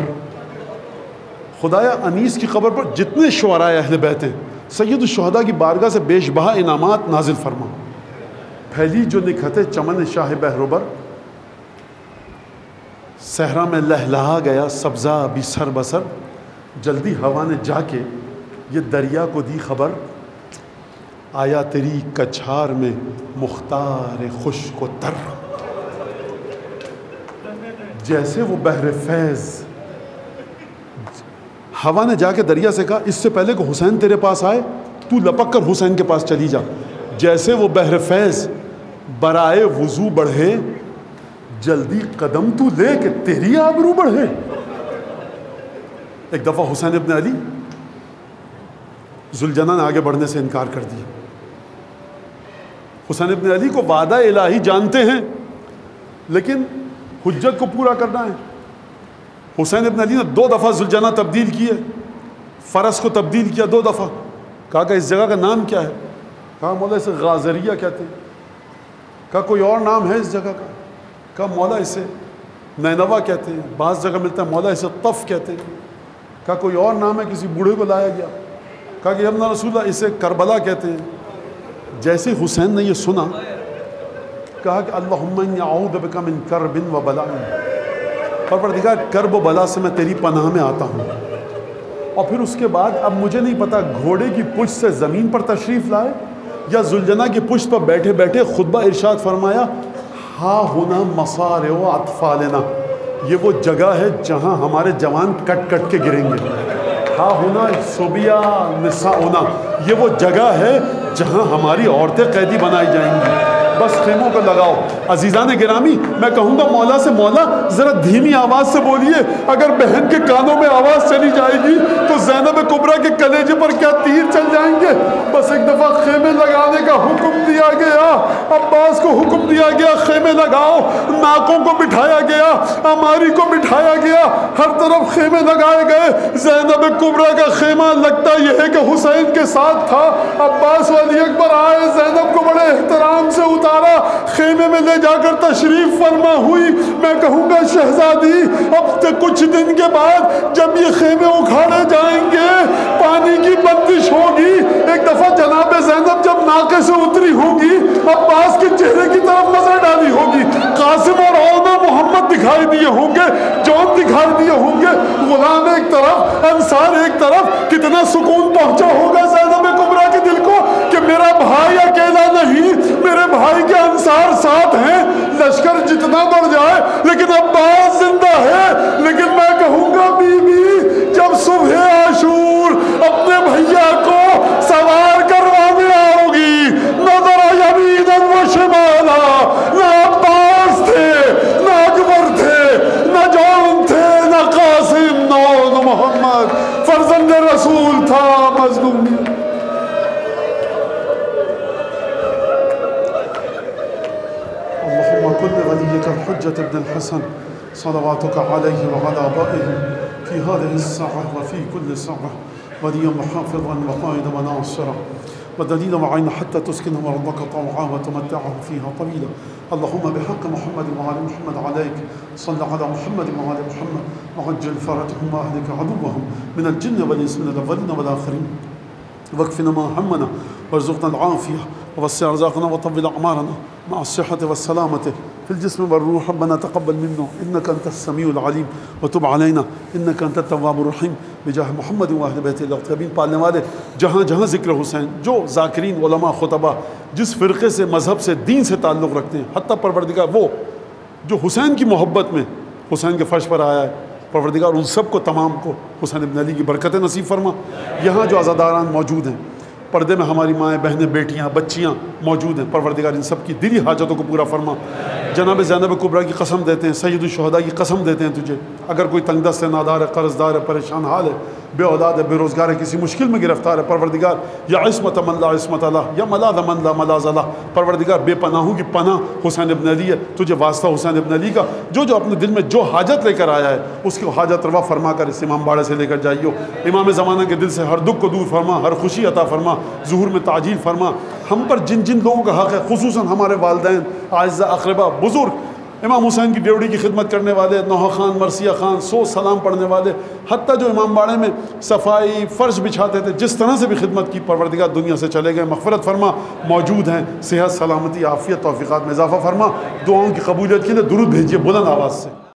خدایا انیس کی خبر پر جتنے شعراء اہل بیت ہیں سید الشہداء کی بارگاہ سے بیش بہا انعامات نازل فرما۔ پھیلی جو نکھتے چمن شاہ بہروبر، صحرا میں لہلہا گیا سبزہ بھی سر بسر، جلدی ہوا نے جا کے یہ دریا کو دی خبر، آیا تیری کچھار میں مختار خشک و تر، جیسے وہ بحر فیض۔ ہوا نے جا کے دریا سے کہا اس سے پہلے کہ حسین تیرے پاس آئے تو لپک کر حسین کے پاس چلی جا، جیسے وہ بحر فیض برائے وضو بڑھے، جلدی قدم تو لے کہ تیری آبرو بڑھے۔ ایک دفعہ حسین ابن علی ذوالجناح نے آگے بڑھنے سے انکار کر دیا۔ حسین ابن علی کو وعدہ الہی جانتے ہیں لیکن حجت کو پورا کرنا ہے۔ حسین ابن علی نے 2 دفعہ ذوالجناح تبدیل کیے، فرس کو تبدیل کیا 2 دفعہ۔ کہا کہ اس جگہ کا نام کیا ہے؟ کہا مولا اسے غازریہ کہتے ہیں۔ کہا کوئی اور نام ہے اس جگہ کا؟ کہا مولا اسے نینوا کہتے ہیں، بعض جگہ ملتا ہے مولا اسے طف کہتے ہیں۔ کہا کوئی اور نام ہے، کسی بوڑھے کو لایا گیا۔ کہا کہ ابن رسول اللہ اسے کربلا کہتے ہیں۔ جیسے حسین نے یہ سنا کہا کہ اللہم انی اعوذ بک من کرب و بلاء، پروردگار کرب و بلا سے میں تیری پناہ میں آتا ہوں۔ اور پھر اس کے بعد اب مجھے نہیں پتا گھوڑے کی پشت سے زمین پر تشریف لائے یا ذوالجناح کی پشت پر بیٹھے بیٹھے خطبہ ارشاد فرمایا، ہا ہنا مصارع اطفالنا، یہ وہ جگہ ہے جہاں ہمارے جوان کٹ کٹ کے گریں گے۔ ہا ہنا صبیہ نساؤنا، یہ وہ جگہ ہے جہاں ہماری عورتیں قیدی بنائی جائیں گی۔ بس خیموں کو لگاؤ۔ عزیزان گرامی، میں کہوں گا مولا سے، مولا ذرا دھیمی آواز سے بولیے، اگر بہن کے کانوں میں آواز چلی جائے گی تو زینب کبریٰ کے کلیجے پر کیا تیر چل جائیں گے۔ بس ایک دفعہ خیمے لگانے کا حکم دیا گیا، عباس کو حکم دیا گیا خیمے لگاؤ، ناکوں کو بٹھایا گیا، اماری کو بٹھایا گیا، ہر طرف خیمے لگائے گئے۔ زینب کبریٰ کا خیمہ لگتا یہ ہے کہ حسین کے ساتھ تھا۔ عباس و علی اکبر آئے، زینب کو بڑے احترام سے اتارا، خیمے میں لے جا کر تشریف فرما ہوئی۔ میں کہوں گا شہزادی، اب سے کچھ دن کے بعد جب یہ خیمے اکھاڑے جائیں گے، پانی کی بندش ہوگی۔ ایک دفعہ جناب زینب جب ناقے سے اتری ہوگی، عباس کے چہرے کی طرف نظر ڈالی ہوگی، قاسم اور اولنا محمد دکھائی دیے ہوں گے، جون دکھائی دیے ہوں گے، غلام ایک طرف، انصار ایک طرف۔ کتنا سکون پہنچا ہوگا زینب کبریٰ کے دل کو کہ میرا بھائی اکیلا نہیں، میرے بھائی کے انصار ساتھ ہیں۔ لشکر جتنا بڑھ جائے لیکن عباس زندہ ہے۔ لیکن میں کہوں گا بی بی، جب صبح عاشور اپنے بھیا کو سوار کروانے آؤ گی، نظر یمینا و شمالا، نہ عباس تھے، نہ اکبر تھے، نہ جون تھے، نہ قاسم، نہ محمد، فرزند رسول تھا مظلوم۔ كل وليك الحجة ابن الحسن صلواتك عليه وعلى آبائه في هذه الساعة وفي كل ساعة وليا محافظا وقائدا وناصرا ودليلا وعينا حتى تسكنهم أرضك طوعا وتمتعهم فيها طويلا. اللهم بحق محمد وآل محمد عليك صل على محمد وآل محمد وعجل فرجهم وأهلك عدوهم من الجن والإنس من الأولين والآخرين. واكفنا ما همنا وارزقنا العافية ووسع رزقنا وطول أعمارنا مع الصحة والسلامة في الجسم والروح. ربنا تقبل منا إنك أنت السميع العليم وتب علينا إنك أنت التواب الرحيم بجاه محمد وأهل بیت الطیبین. پالنے والے جہاں جہاں ذکر حسین، جو ذاکرین علماء خطبہ جس فرقے سے مذہب سے دین سے تعلق رکھتے ہیں، حتیٰ پروردگار وہ جو حسین کی محبت میں حسین کے فرش پر آیا ہے، پروردگار ان سب کو تمام کو حسین ابن علی کی برکتیں نصیب فرما. یہاں جو عزاداران موجود ہیں، پردے میں ہماری مائیں بہنیں بیٹیاں بچیاں موجود ہیں، پروردگار ان سب کی دلی حاجتوں کو پورا فرما. جناب زینب کبریٰ کی قسم دیتے ہیں، سید الشہداء کی قسم دیتے ہیں تجھے، اگر کوئی تنگ دست ہے، نادار ہے، قرض دار ہے، پریشان حال ہے، بے اولاد ہے، بے روزگار ہے، کسی مشکل میں گرفتار ہے، پروردگار یا عصمت من لا عصمت اللہ یا ملاذ من لا ملاذ اللہ، پروردگار بے پناہوں کی پناہ حسین ابن علی ہے. تجھے واسطہ حسین ابن علی کا، جو اپنے دل میں جو حاجت لے کر آیا ہے اس کی حاجت روا فرما کر اس امام باڑے سے لے کر جائیو. امام زمانہ کے دل سے ہر دکھ کو دور فرما، ہر خوشی عطا فرما، ظہور میں تعجیل فرما. ہم پر جن جن لوگوں کا حق ہے، خصوصاً ہمارے والدین، اعزہ، اقربا، بزرگ، امام حسین کی ڈیوڑی کی خدمت کرنے والے، نوحہ خان، مرثیہ خان، 100 سلام پڑھنے والے، حتیٰ جو امام باڑے میں صفائی فرش بچھاتے تھے، جس طرح سے بھی خدمت کی، پروردگار دنیا سے چلے گئے، مغفرت فرما. موجود ہیں، صحت، سلامتی، عافیت، توفیقات میں اضافہ فرما. دعاؤں کی قبولیت کے لیے درود بھیجیے بلند آواز سے.